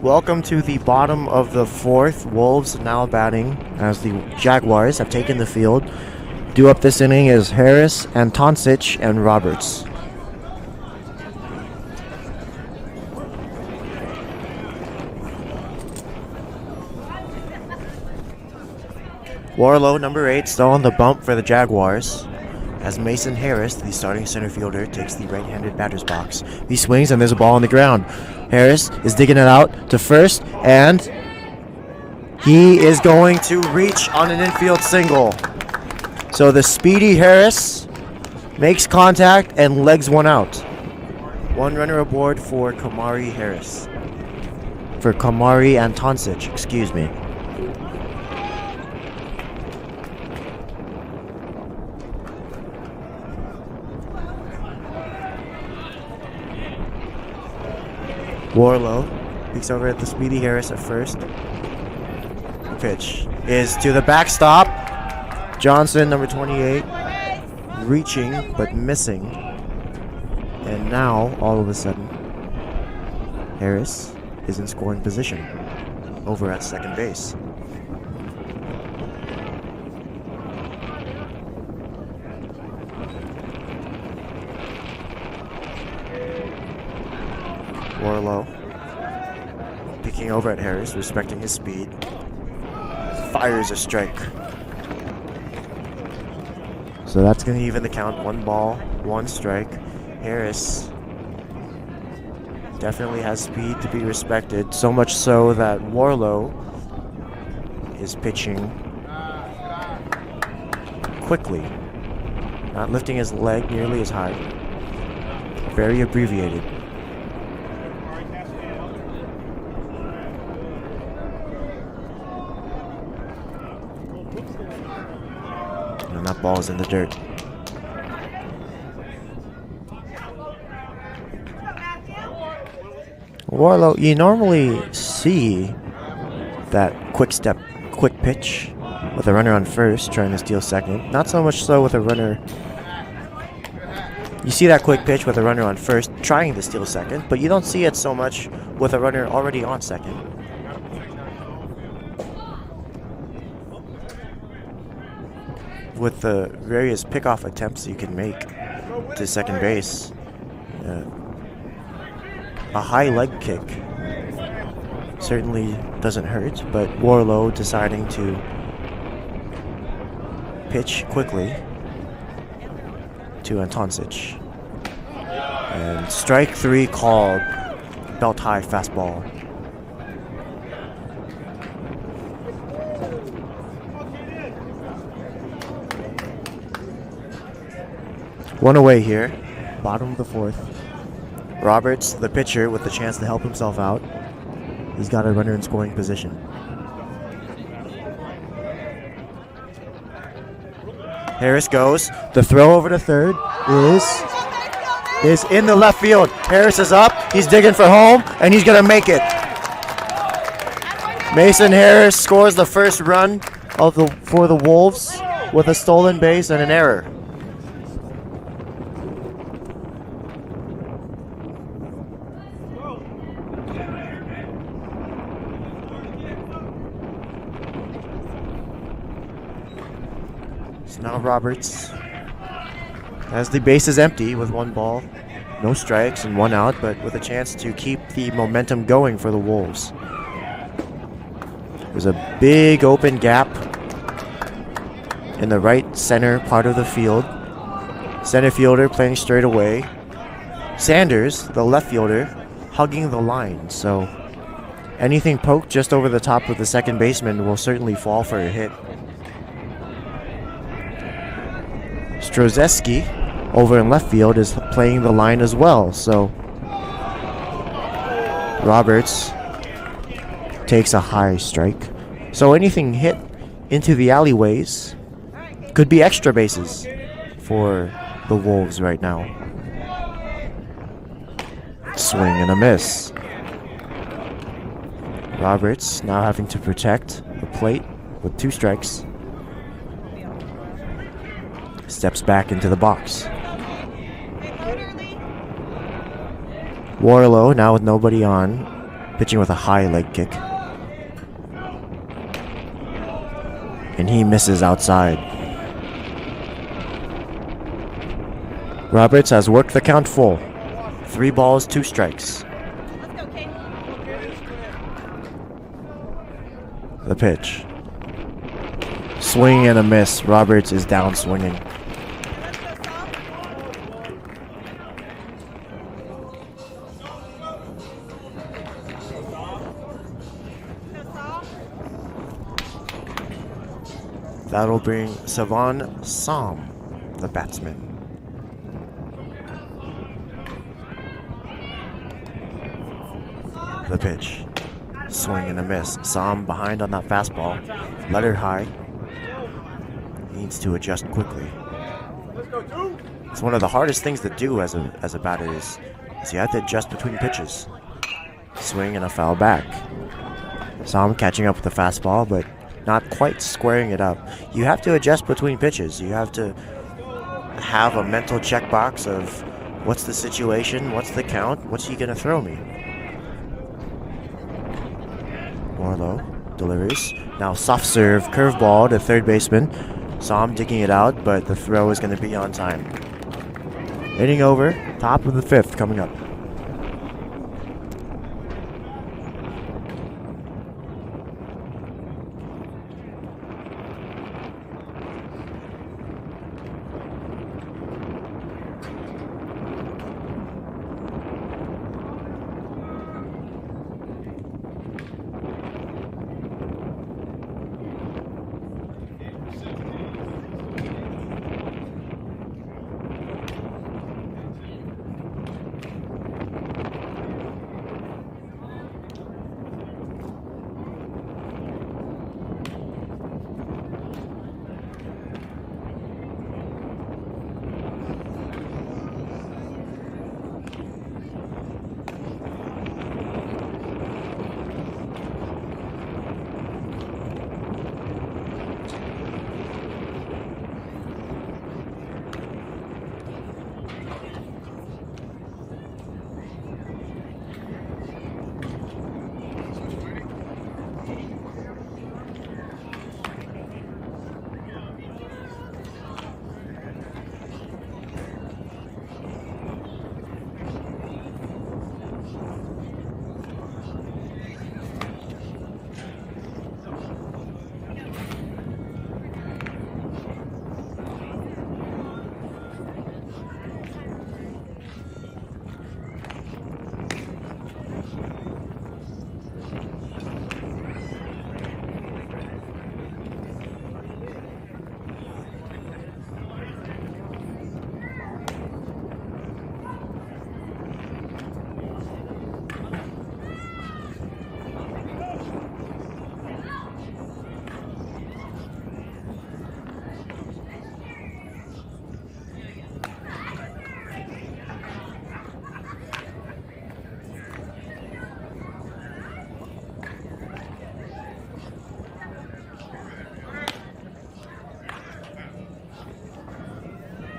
[SPEAKER 1] Welcome to the bottom of the fourth. Wolves now batting as the Jaguars have taken the field. Due up this inning is Harris, Antoncic, and Roberts. Warlow, number 8, still on the bump for the Jaguars, as Mason Harris, the starting center fielder, takes the right-handed batter's box. He swings and there's a ball on the ground. Harris is digging it out to first, and he is going to reach on an infield single. So the speedy Harris makes contact and legs one out. One runner aboard for Kamari Antoncic, excuse me. Warlow peeks over at the speedy Harris at first. Pitch is to the backstop. Johnson, number 28, reaching but missing. And now, all of a sudden, Harris is in scoring position over at second base. Warlow picking over at Harris, respecting his speed. Fires a strike. So that's going to even the count. 1 ball, 1 strike. Harris definitely has speed to be respected. So much so that Warlow is pitching quickly. Not lifting his leg nearly as high. Very abbreviated. And that ball is in the dirt. Warlow, you normally see that quick pitch with a runner on first trying to steal second. Not so much so with a runner. You see that quick pitch with a runner on first trying to steal second, but you don't see it so much with a runner already on second. With the various pickoff attempts you can make to second base, a high leg kick certainly doesn't hurt, but Warlow deciding to pitch quickly to Antoncic. And strike 3 called. Belt high fastball. One away here, bottom of the fourth. Roberts, the pitcher, with the chance to help himself out. He's got a runner in scoring position. Harris goes. The throw over to third is in the left field. Harris is up. He's digging for home, and he's going to make it. Mason Harris scores the first run for the Wolves with a stolen base and an error. So now Roberts, as the base is empty with 1 ball, no strikes and 1 out, but with a chance to keep the momentum going for the Wolves. There's a big open gap in the right center part of the field. Center fielder playing straight away. Sanders, the left fielder, hugging the line. So anything poked just over the top of the second baseman will certainly fall for a hit. Strozeski over in left field is playing the line as well. So Roberts takes a high strike. So anything hit into the alleyways could be extra bases for the Wolves right now. Swing and a miss. Roberts now having to protect the plate with 2 strikes. Steps back into the box. Warlow now with nobody on pitching with a high leg kick. And he misses outside. Roberts has worked the count full. 3 balls, 2 strikes. The pitch. Swing and a miss. Roberts is down swinging. That'll bring Savan Som, the batsman. The pitch. Swing and a miss. Som behind on that fastball. Letter high. Needs to adjust quickly. It's one of the hardest things to do as a batter is you have to adjust between pitches. Swing and a foul back. Som catching up with the fastball, but not quite squaring it up. You have to adjust between pitches. You have to have a mental checkbox of what's the situation, what's the count, what's he gonna throw me? Morlow delivers. Now soft serve, curveball to third baseman. Som digging it out, but the throw is going to be on time. Inning over, top of the 5th coming up.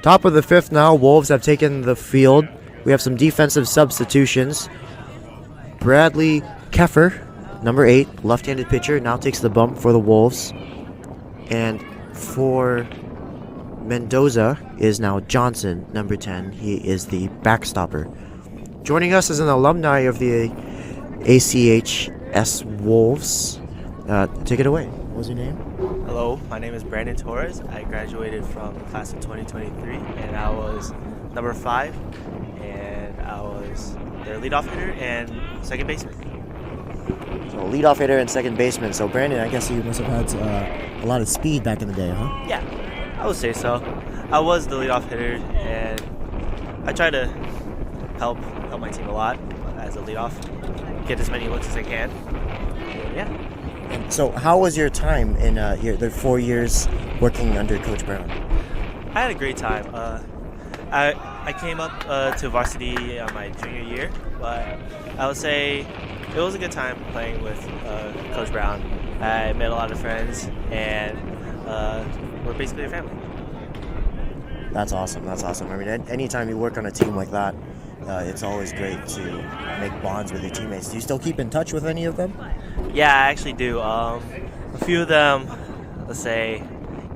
[SPEAKER 1] Top of the 5th now. Wolves have taken the field. We have some defensive substitutions. Bradley Keffer, number 8, left-handed pitcher, now takes the bump for the Wolves. And for Mendoza is now Johnson, number 10. He is the backstopper. Joining us is an alumni of the ACHS Wolves. Take it away. What was your name?
[SPEAKER 2] Hello, my name is Brandon Torres. I graduated from the class of 2023, and I was number 5, and I was their leadoff hitter and second baseman.
[SPEAKER 1] So leadoff hitter and second baseman. So Brandon, I guess you must have had a lot of speed back in the day, huh?
[SPEAKER 2] Yeah, I would say so. I was the leadoff hitter, and I try to help my team a lot as a leadoff, get as many looks as I can. Yeah.
[SPEAKER 1] So how was your time in the 4 years working under Coach Brown?
[SPEAKER 2] I had a great time. I came up to varsity my junior year, but I would say it was a good time playing with Coach Brown. I met a lot of friends, and we're basically a family.
[SPEAKER 1] That's awesome. I mean, anytime you work on a team like that, It's always great to make bonds with your teammates. Do you still keep in touch with any of them?
[SPEAKER 2] Yeah, I actually do. A few of them, let's say,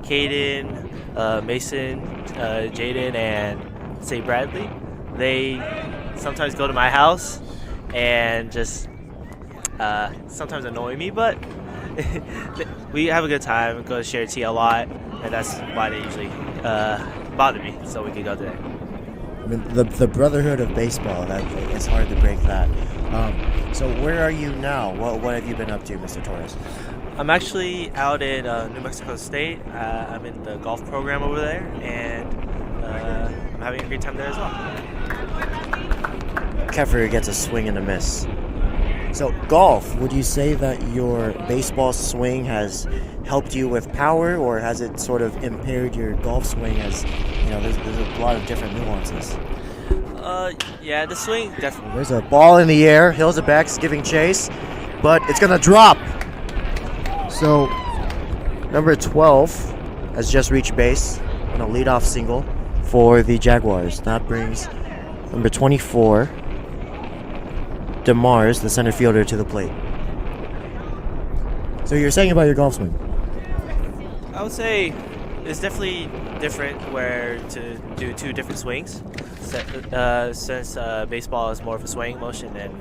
[SPEAKER 2] Caden, Mason, Jaden, and say Bradley. They sometimes go to my house and just sometimes annoy me, but we have a good time. Go to share tea a lot, and that's why they usually bother me, so we can go there.
[SPEAKER 1] I mean, the brotherhood of baseball, it's hard to break that. So where are you now? What have you been up to, Mr. Torres?
[SPEAKER 2] I'm actually out in New Mexico State. I'm in the golf program over there, and I'm having a great time there as well.
[SPEAKER 1] Keffer gets a swing and a miss. So golf, would you say that your baseball swing has helped you with power, or has it sort of impaired your golf swing? As you know, there's a lot of different nuances.
[SPEAKER 2] Yeah, the swing definitely.
[SPEAKER 1] There's a ball in the air. Hilzebeck's giving chase, but it's gonna drop. So number 12 has just reached base on a leadoff single for the Jaguars. That brings number 24, DeMars, the center fielder, to the plate. So you're saying about your golf swing?
[SPEAKER 2] I would say it's definitely different where to do two different swings, since baseball is more of a swaying motion and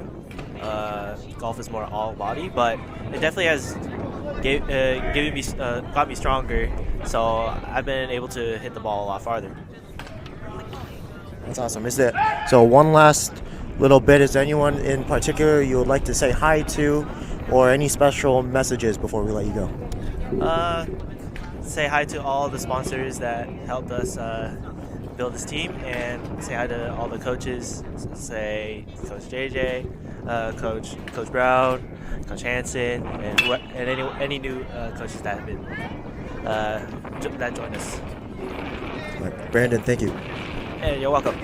[SPEAKER 2] golf is more all body. But it definitely has got me stronger, so I've been able to hit the ball a lot farther.
[SPEAKER 1] That's awesome. So one last little bit, is there anyone in particular you would like to say hi to, or any special messages before we let you go?
[SPEAKER 2] Say hi to all the sponsors that helped us build this team, and say hi to all the coaches. Say Coach JJ, Coach Brown, Coach Hansen, and any new coaches that have been that joined us.
[SPEAKER 1] All right, Brandon, thank you.
[SPEAKER 2] Hey, you're welcome.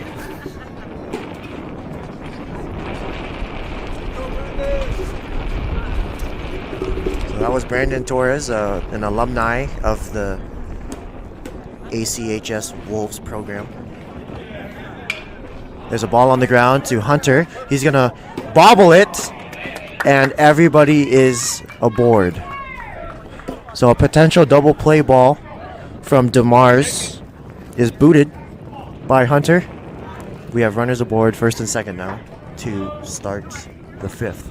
[SPEAKER 1] So that was Brandon Torres, an alumni of the ACHS Wolves program. There's a ball on the ground to Hunter. He's going to bobble it, and everybody is aboard. So a potential double play ball from DeMars is booted by Hunter. We have runners aboard, first and second now, to start the fifth.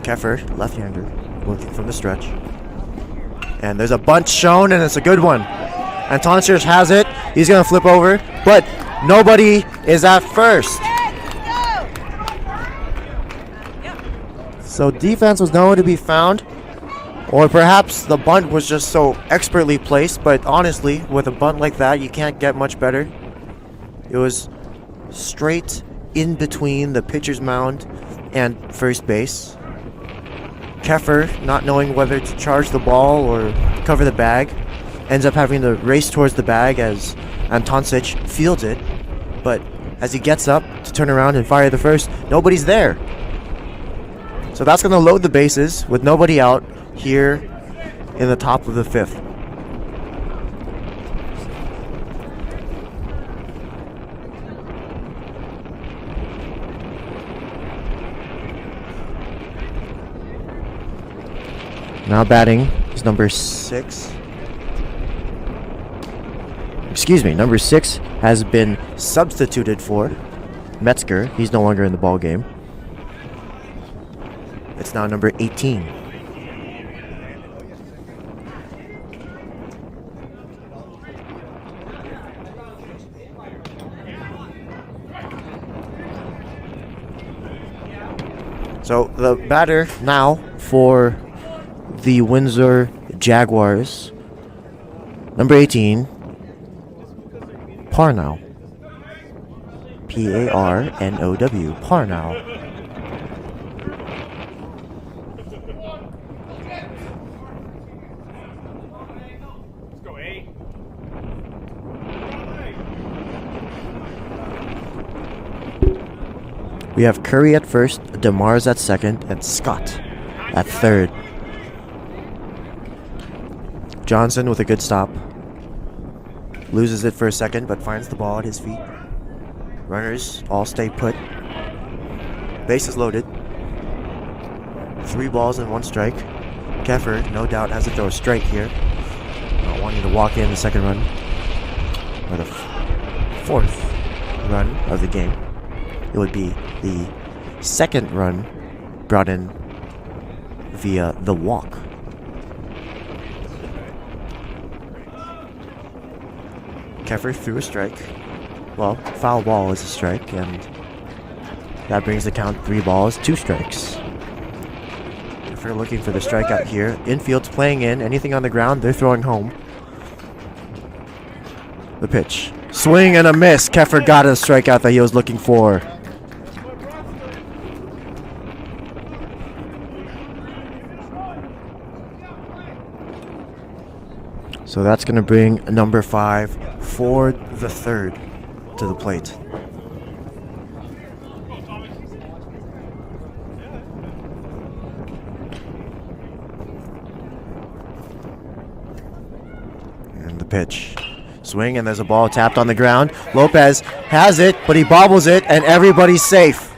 [SPEAKER 1] Keffer, left-hander, working from the stretch. And there's a bunt shown, and it's a good one. And Tonchers has it. He's going to flip over, but nobody is at first. So defense was nowhere to be found, or perhaps the bunt was just so expertly placed, but honestly, with a bunt like that, you can't get much better. It was straight in between the pitcher's mound and first base. Keffer, not knowing whether to charge the ball or cover the bag, ends up having to race towards the bag as Antoncic fields it. But as he gets up to turn around and fire the first, nobody's there. So that's going to load the bases with nobody out here in the top of the fifth. Now batting is number 6. Number 6 has been substituted for Metzger. He's no longer in the ball game. It's now number 18. So the batter now for the Windsor Jaguars, number 18, Parnow. P-A-R-N-O-W, Parnow. We have Curry at first, DeMars at second, and Scott at third. Johnson with a good stop. Loses it for a second, but finds the ball at his feet. Runners all stay put. Bases loaded. 3 balls and 1 strike. Keffer, no doubt, has to throw a strike here. Not wanting to walk in the second run. Or the 4th run of the game. It would be the 2nd run brought in via the walk. Keffer threw a strike. Well, foul ball is a strike, and that brings the count 3 balls, 2 strikes. Keffer looking for the strikeout here. Infield's playing in. Anything on the ground, they're throwing home. The pitch. Swing and a miss. Keffer got a strikeout that he was looking for. So that's going to bring number 5, Ford the third, to the plate. And the pitch. Swing, and there's a ball tapped on the ground. Lopez has it, but he bobbles it, and everybody's safe.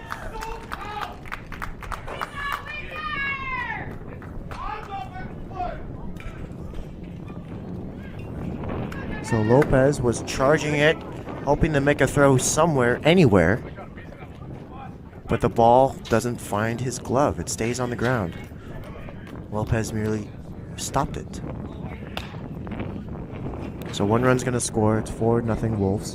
[SPEAKER 1] So Lopez was charging it, hoping to make a throw somewhere, anywhere. But the ball doesn't find his glove. It stays on the ground. Lopez merely stopped it. So 1 run's going to score. It's 4-0 Wolves.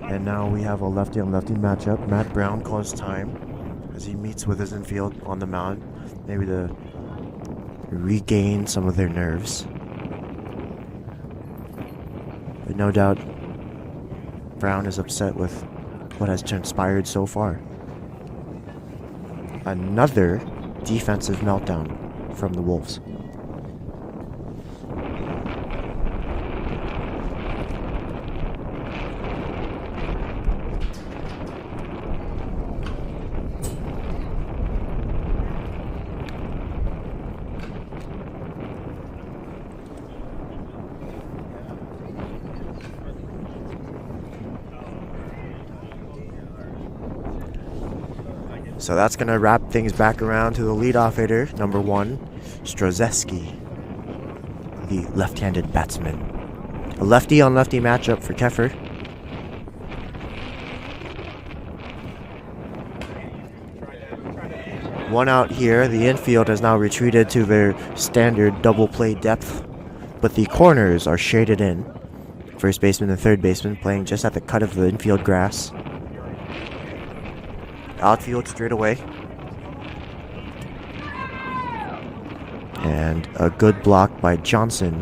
[SPEAKER 1] And now we have a lefty on lefty matchup. Matt Brown calls time as he meets with his infield on the mound. Maybe to regain some of their nerves. But no doubt, Brown is upset with what has transpired so far. Another defensive meltdown from the Wolves. So that's going to wrap things back around to the leadoff hitter, number 1, Strozeski, the left-handed batsman. A lefty-on-lefty matchup for Keffer. One out here. The infield has now retreated to their standard double play depth, but the corners are shaded in. First baseman and third baseman playing just at the cut of the infield grass. Outfield straight away. And a good block by Johnson.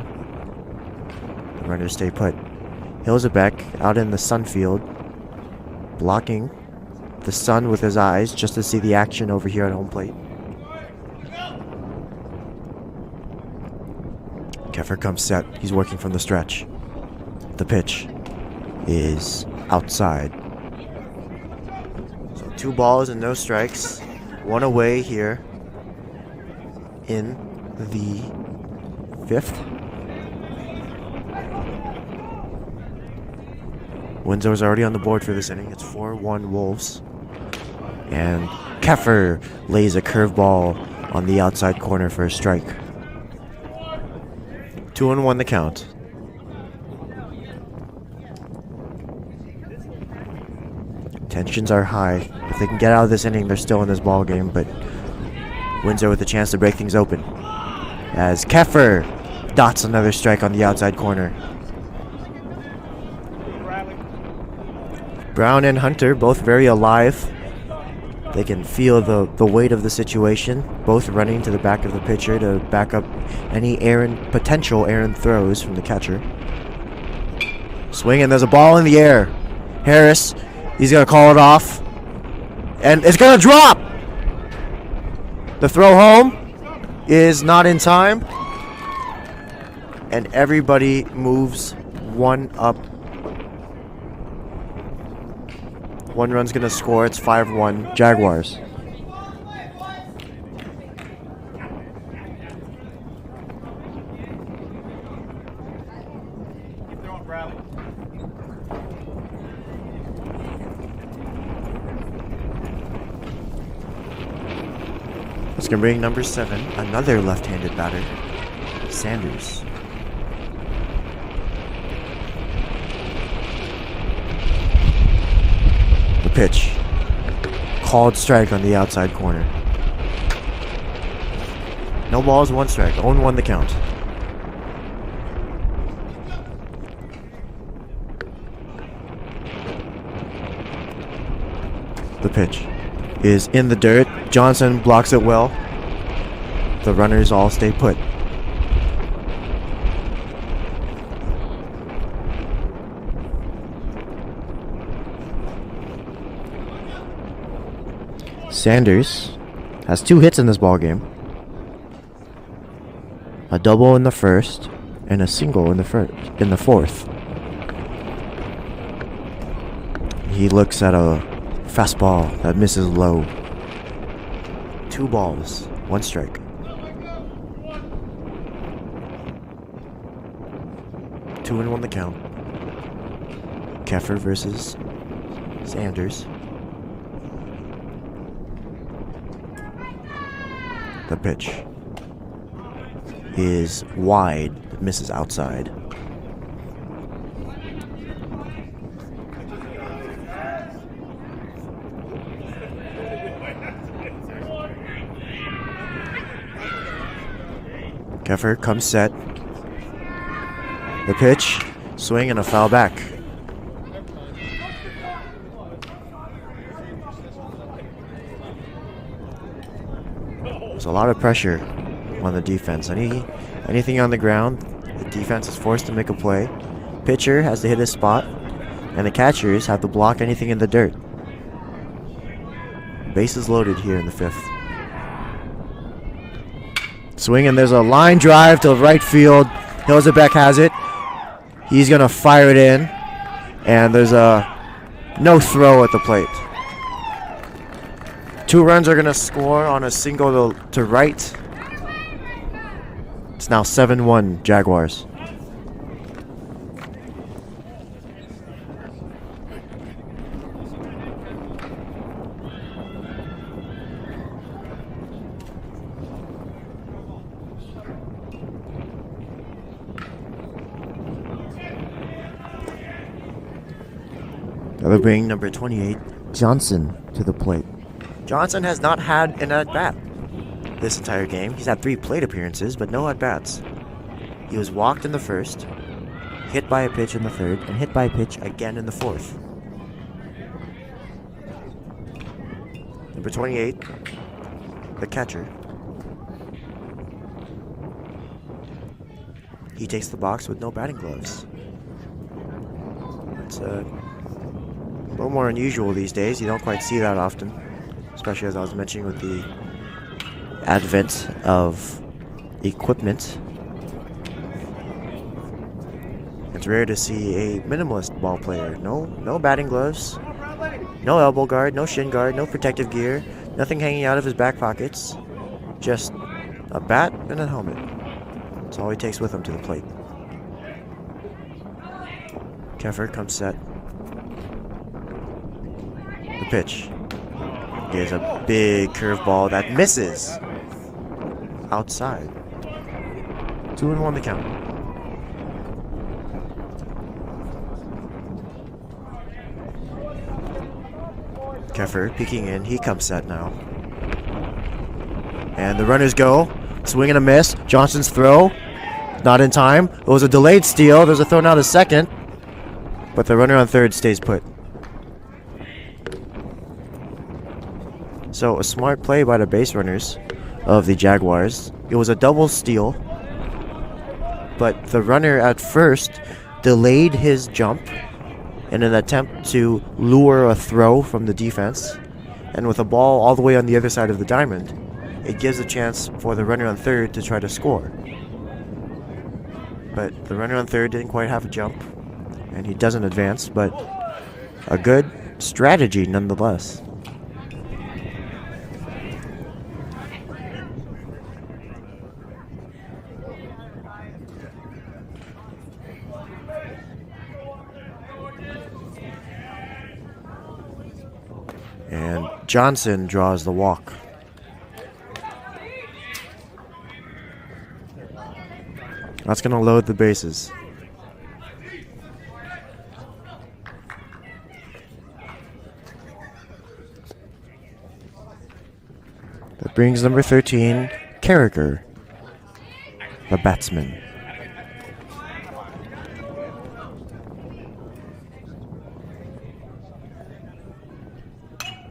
[SPEAKER 1] The runners stay put. Hilzebeck out in the sun field, blocking the sun with his eyes just to see the action over here at home plate. Keffer comes set. He's working from the stretch. The pitch is outside. 2 balls and no strikes. 1 away here in the 5th. Windsor's already on the board for this inning. It's 4-1 Wolves. And Keffer lays a curveball on the outside corner for a strike. 2-1 the count. Tensions are high. If they can get out of this inning, they're still in this ball game, but Windsor with a chance to break things open. As Keffer dots another strike on the outside corner. Brown and Hunter both very alive. They can feel the weight of the situation, both running to the back of the pitcher to back up any potential errant throws from the catcher. Swing, and there's a ball in the air. Harris, he's going to call it off. And it's going to drop! The throw home is not in time. And everybody moves 1 up One run's going to score. It's 5-1 Jaguars. It's going to bring number 7, another left-handed batter, Sanders. The pitch. Called strike on the outside corner. No balls, 1 strike. 0-1 the count. The pitch is in the dirt. Johnson blocks it well. The runners all stay put. Sanders has 2 hits in this ball game. A double in the first and a single in the fourth. He looks at a fastball that misses low. 2 balls, 1 strike. Two and 1 the count. Keffer versus Sanders. The pitch is wide. It misses outside. Keffer comes set. The pitch, swing and a foul back. There's a lot of pressure on the defense. Anything on the ground, the defense is forced to make a play. Pitcher has to hit his spot, and the catchers have to block anything in the dirt. Bases loaded here in the 5th. Swing, and there's a line drive to right field. Hilzebeck has it. He's going to fire it in, and there's a no throw at the plate. 2 runs are going to score on a single to right. It's now 7-1 Jaguars. They'll bring number 28, Johnson, to the plate. Johnson has not had an at-bat this entire game. He's had 3 plate appearances, but no at-bats. He was walked in the first, hit by a pitch in the third, and hit by a pitch again in the fourth. Number 28, the catcher. He takes the box with no batting gloves. It's a little more unusual these days. You don't quite see that often, especially as I was mentioning with the advent of equipment. It's rare to see a minimalist ball player. No batting gloves, no elbow guard, no shin guard, no protective gear, nothing hanging out of his back pockets. Just a bat and a helmet. That's all he takes with him to the plate. Keffer comes set. The pitch is a big curveball that misses outside. 2-1 the count. Keffer peeking in. He comes set now. And the runners go. Swing and a miss. Johnson's throw. Not in time. It was a delayed steal. There's a throw now to second. But the runner on third stays put. So a smart play by the base runners of the Jaguars. It was a double steal. But the runner at first delayed his jump in an attempt to lure a throw from the defense. And with a ball all the way on the other side of the diamond, it gives a chance for the runner on third to try to score. But the runner on third didn't quite have a jump, and he doesn't advance, but a good strategy nonetheless. And Johnson draws the walk. That's going to load the bases. That brings number 13, Carragher, the batsman.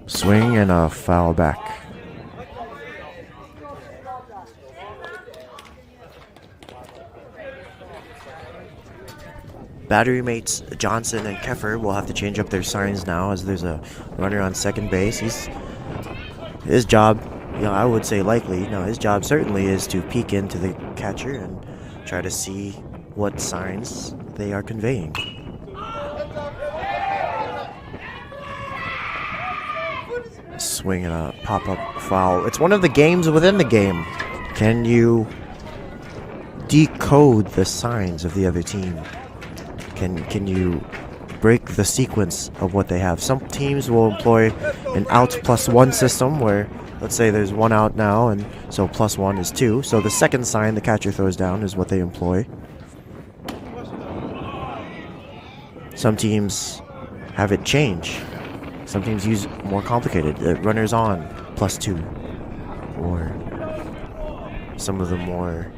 [SPEAKER 1] Swing and a foul back. Battery mates Johnson and Keffer will have to change up their signs now as there's a runner on second base. His job, I would say likely, his job certainly is to peek into the catcher and try to see what signs they are conveying. Swing and a pop-up foul. It's one of the games within the game. Can you decode the signs of the other team? Can you break the sequence of what they have? Some teams will employ an out +1 system where, let's say there's 1 out now, and so +1 is 2. So the second sign the catcher throws down is what they employ. Some teams have it change. Some teams use more complicated. Runners on +2. Or some of the more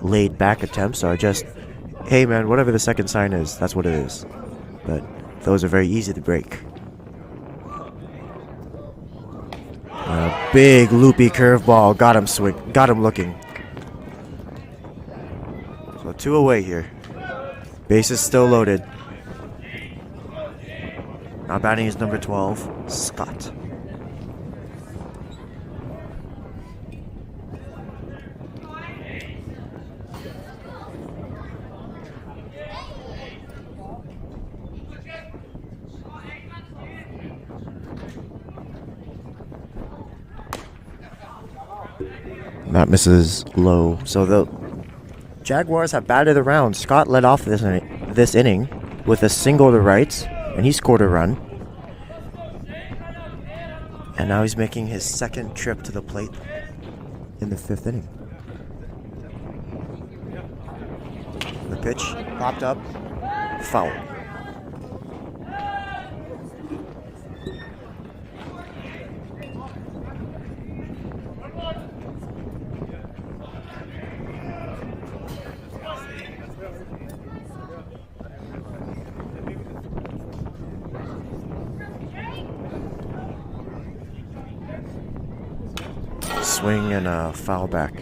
[SPEAKER 1] laid back attempts are just, hey man, whatever the second sign is, that's what it is. But those are very easy to break. A big loopy curveball got him looking. So 2 away here. Base is still loaded. Now batting is number 12, Scott. That misses low. So the Jaguars have batted around. Scott led off this inning with a single to right, and he scored a run. And now he's making his second trip to the plate in the 5th inning. The pitch popped up, foul. Swing and a foul back.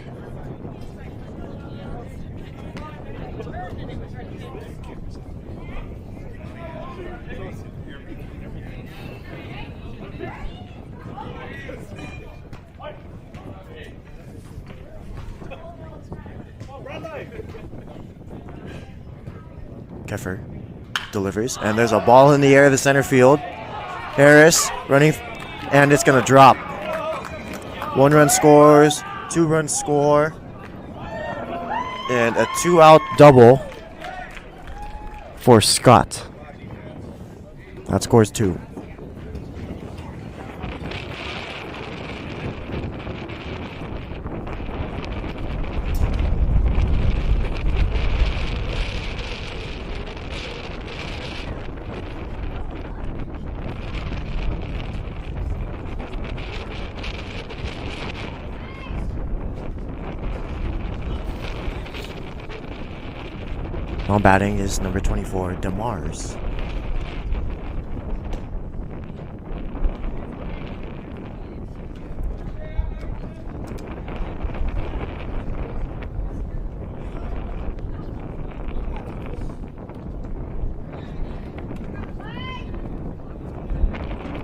[SPEAKER 1] Keffer delivers, and there's a ball in the air to center field. Harris running, and it's going to drop. 1 run scores, 2 runs score, and a 2-out double for Scott. That scores 2. On batting is number 24, DeMars.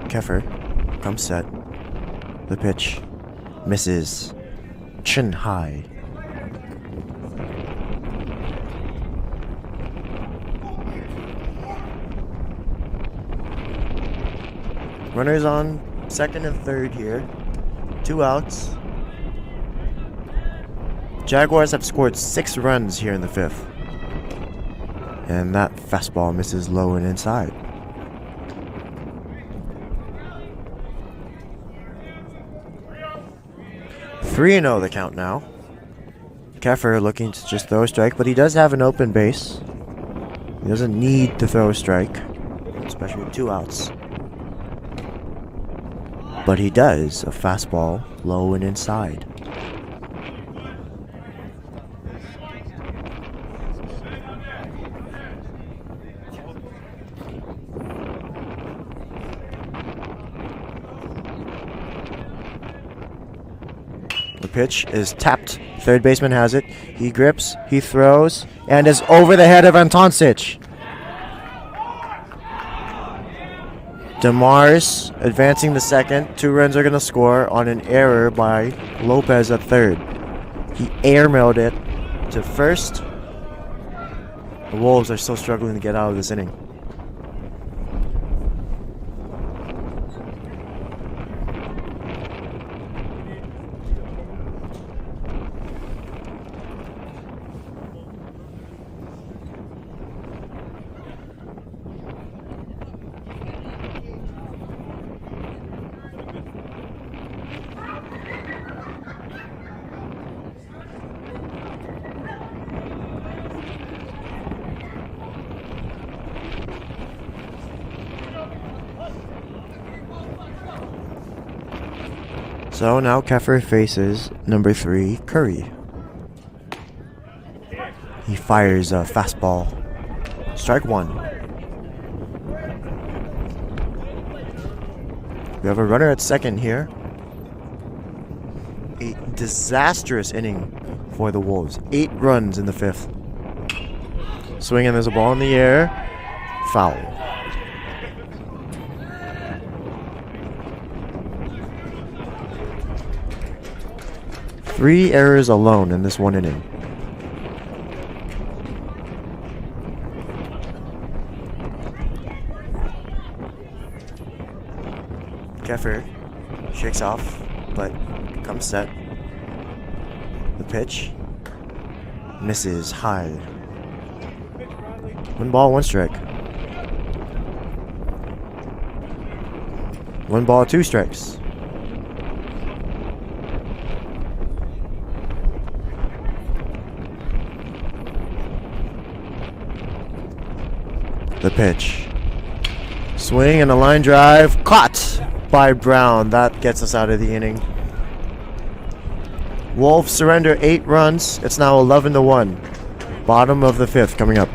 [SPEAKER 1] Keffer comes set. The pitch misses chin high. Runners on second and third here. 2 outs. Jaguars have scored 6 runs here in the 5th. And that fastball misses low and inside. Three and 0 the count now. Keffer looking to just throw a strike, but he does have an open base. He doesn't need to throw a strike, especially with 2 outs. But he does. A fastball low and inside. The pitch is tapped. Third baseman has it. He grips, he throws, and is over the head of Antoncic. DeMars advancing the second. 2 runs are going to score on an error by Lopez at third. He airmailed it to first. The Wolves are still struggling to get out of this inning. So now Keffer faces number 3, Curry. He fires a fastball. Strike 1. We have a runner at second here. A disastrous inning for the Wolves. 8 runs in the 5th. Swing and there's a ball in the air. Foul. Three errors alone in this one inning. Keffer shakes off, but comes set. The pitch misses high. 1 ball, 1 strike. 1 ball, 2 strikes. The pitch. Swing and a line drive. Caught by Brown. That gets us out of the inning. Wolves surrender 8 runs. It's now 11-1. Bottom of the 5th coming up.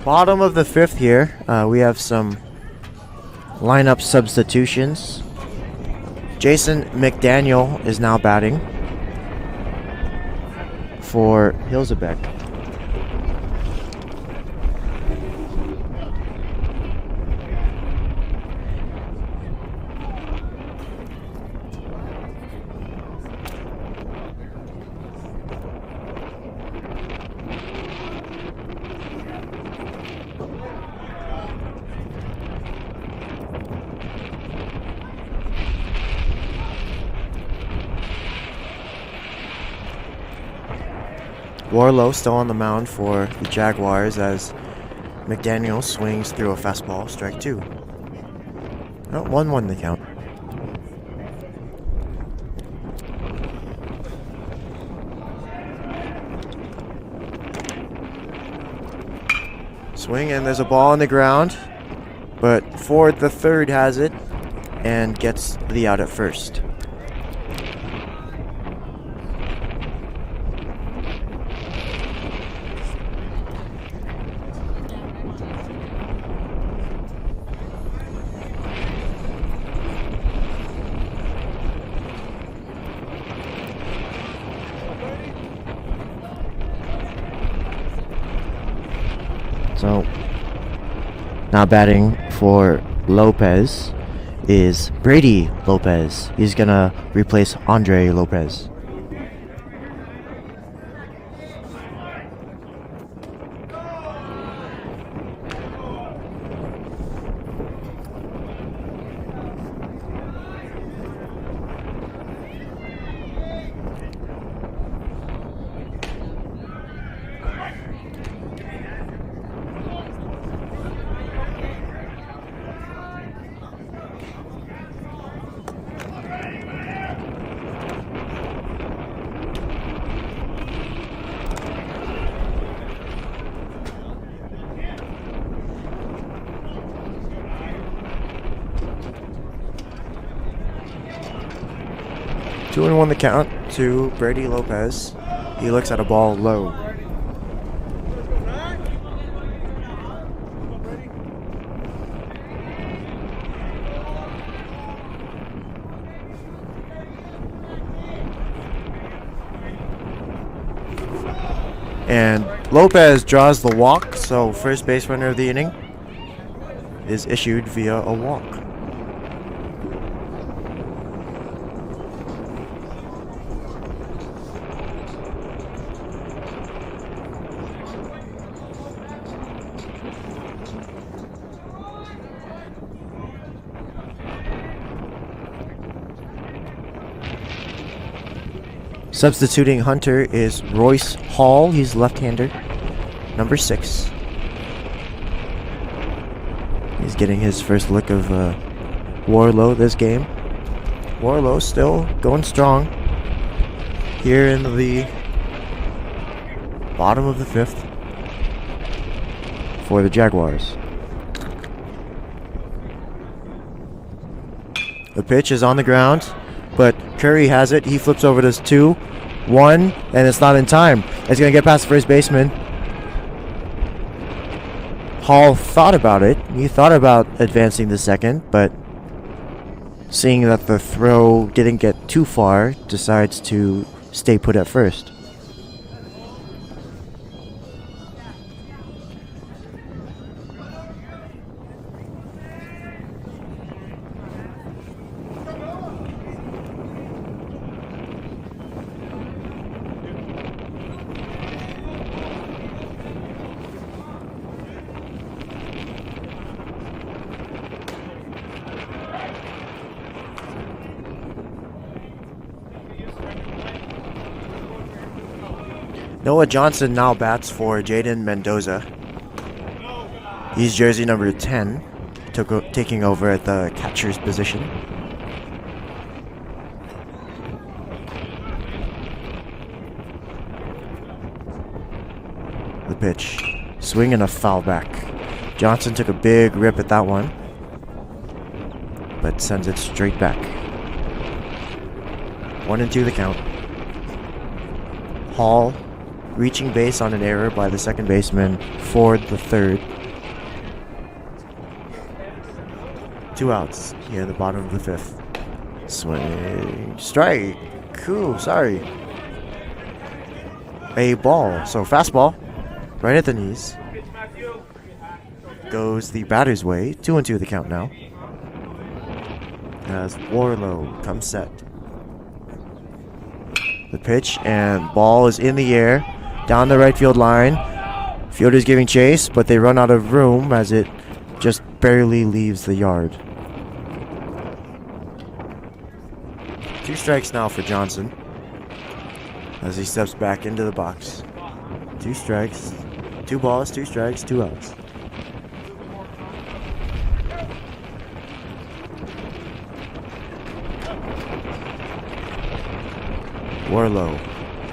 [SPEAKER 1] Bottom of the 5th here. We have some lineup substitutions. Jason McDaniel is now batting for Hilzebeck. Warlow still on the mound for the Jaguars as McDaniel swings through a fastball, strike 2. Oh, 1-1 the count. Swing, and there's a ball on the ground, but Ford the third has it and gets the out at first. So now batting for Lopez is Brady Lopez. He's gonna replace Andre Lopez. Two and 1 the count to Brady Lopez. He looks at a ball low. And Lopez draws the walk, so first base runner of the inning is issued via a walk. Substituting Hunter is Royce Hall. He's left-hander, number 6. He's getting his first look of Warlow this game. Warlow still going strong here in the bottom of the 5th for the Jaguars. The pitch is on the ground, but Curry has it. He flips over to 2-1, and it's not in time. It's going to get past the first baseman. Hall thought about it. He thought about advancing the second, but seeing that the throw didn't get too far, decides to stay put at first. Noah Johnson now bats for Jaden Mendoza. He's jersey number 10, taking over at the catcher's position. The pitch, swing and a foul back. Johnson took a big rip at that one, but sends it straight back. 1-2 the count. Hall reaching base on an error by the second baseman, Ford the third. 2 outs here at the bottom of the 5th. Swing, strike. Cool, sorry. A ball, so fastball, right at the knees. Goes the batter's way. 2-2 the count now, as Warlow comes set. The pitch and ball is in the air, down the right field line. Fielder's giving chase, but they run out of room as it just barely leaves the yard. 2 strikes now for Johnson as he steps back into the box. 2 strikes. 2 balls, 2 strikes, 2 outs. Warlow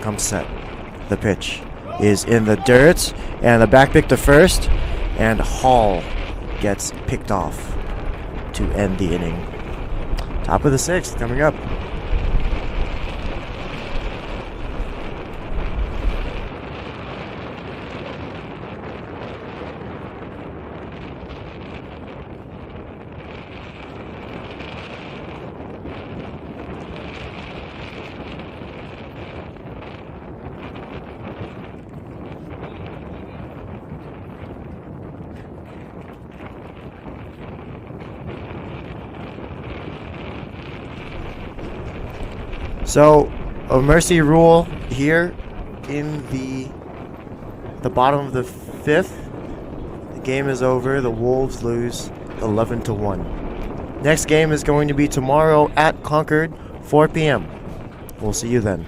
[SPEAKER 1] comes set. The pitch is in the dirt, and the back pick to first, and Hall gets picked off to end the inning. Top of the 6th coming up. So, a mercy rule here in the bottom of the 5th. The game is over. The Wolves lose 11-1. Next game is going to be tomorrow at Concord, 4 p.m. We'll see you then.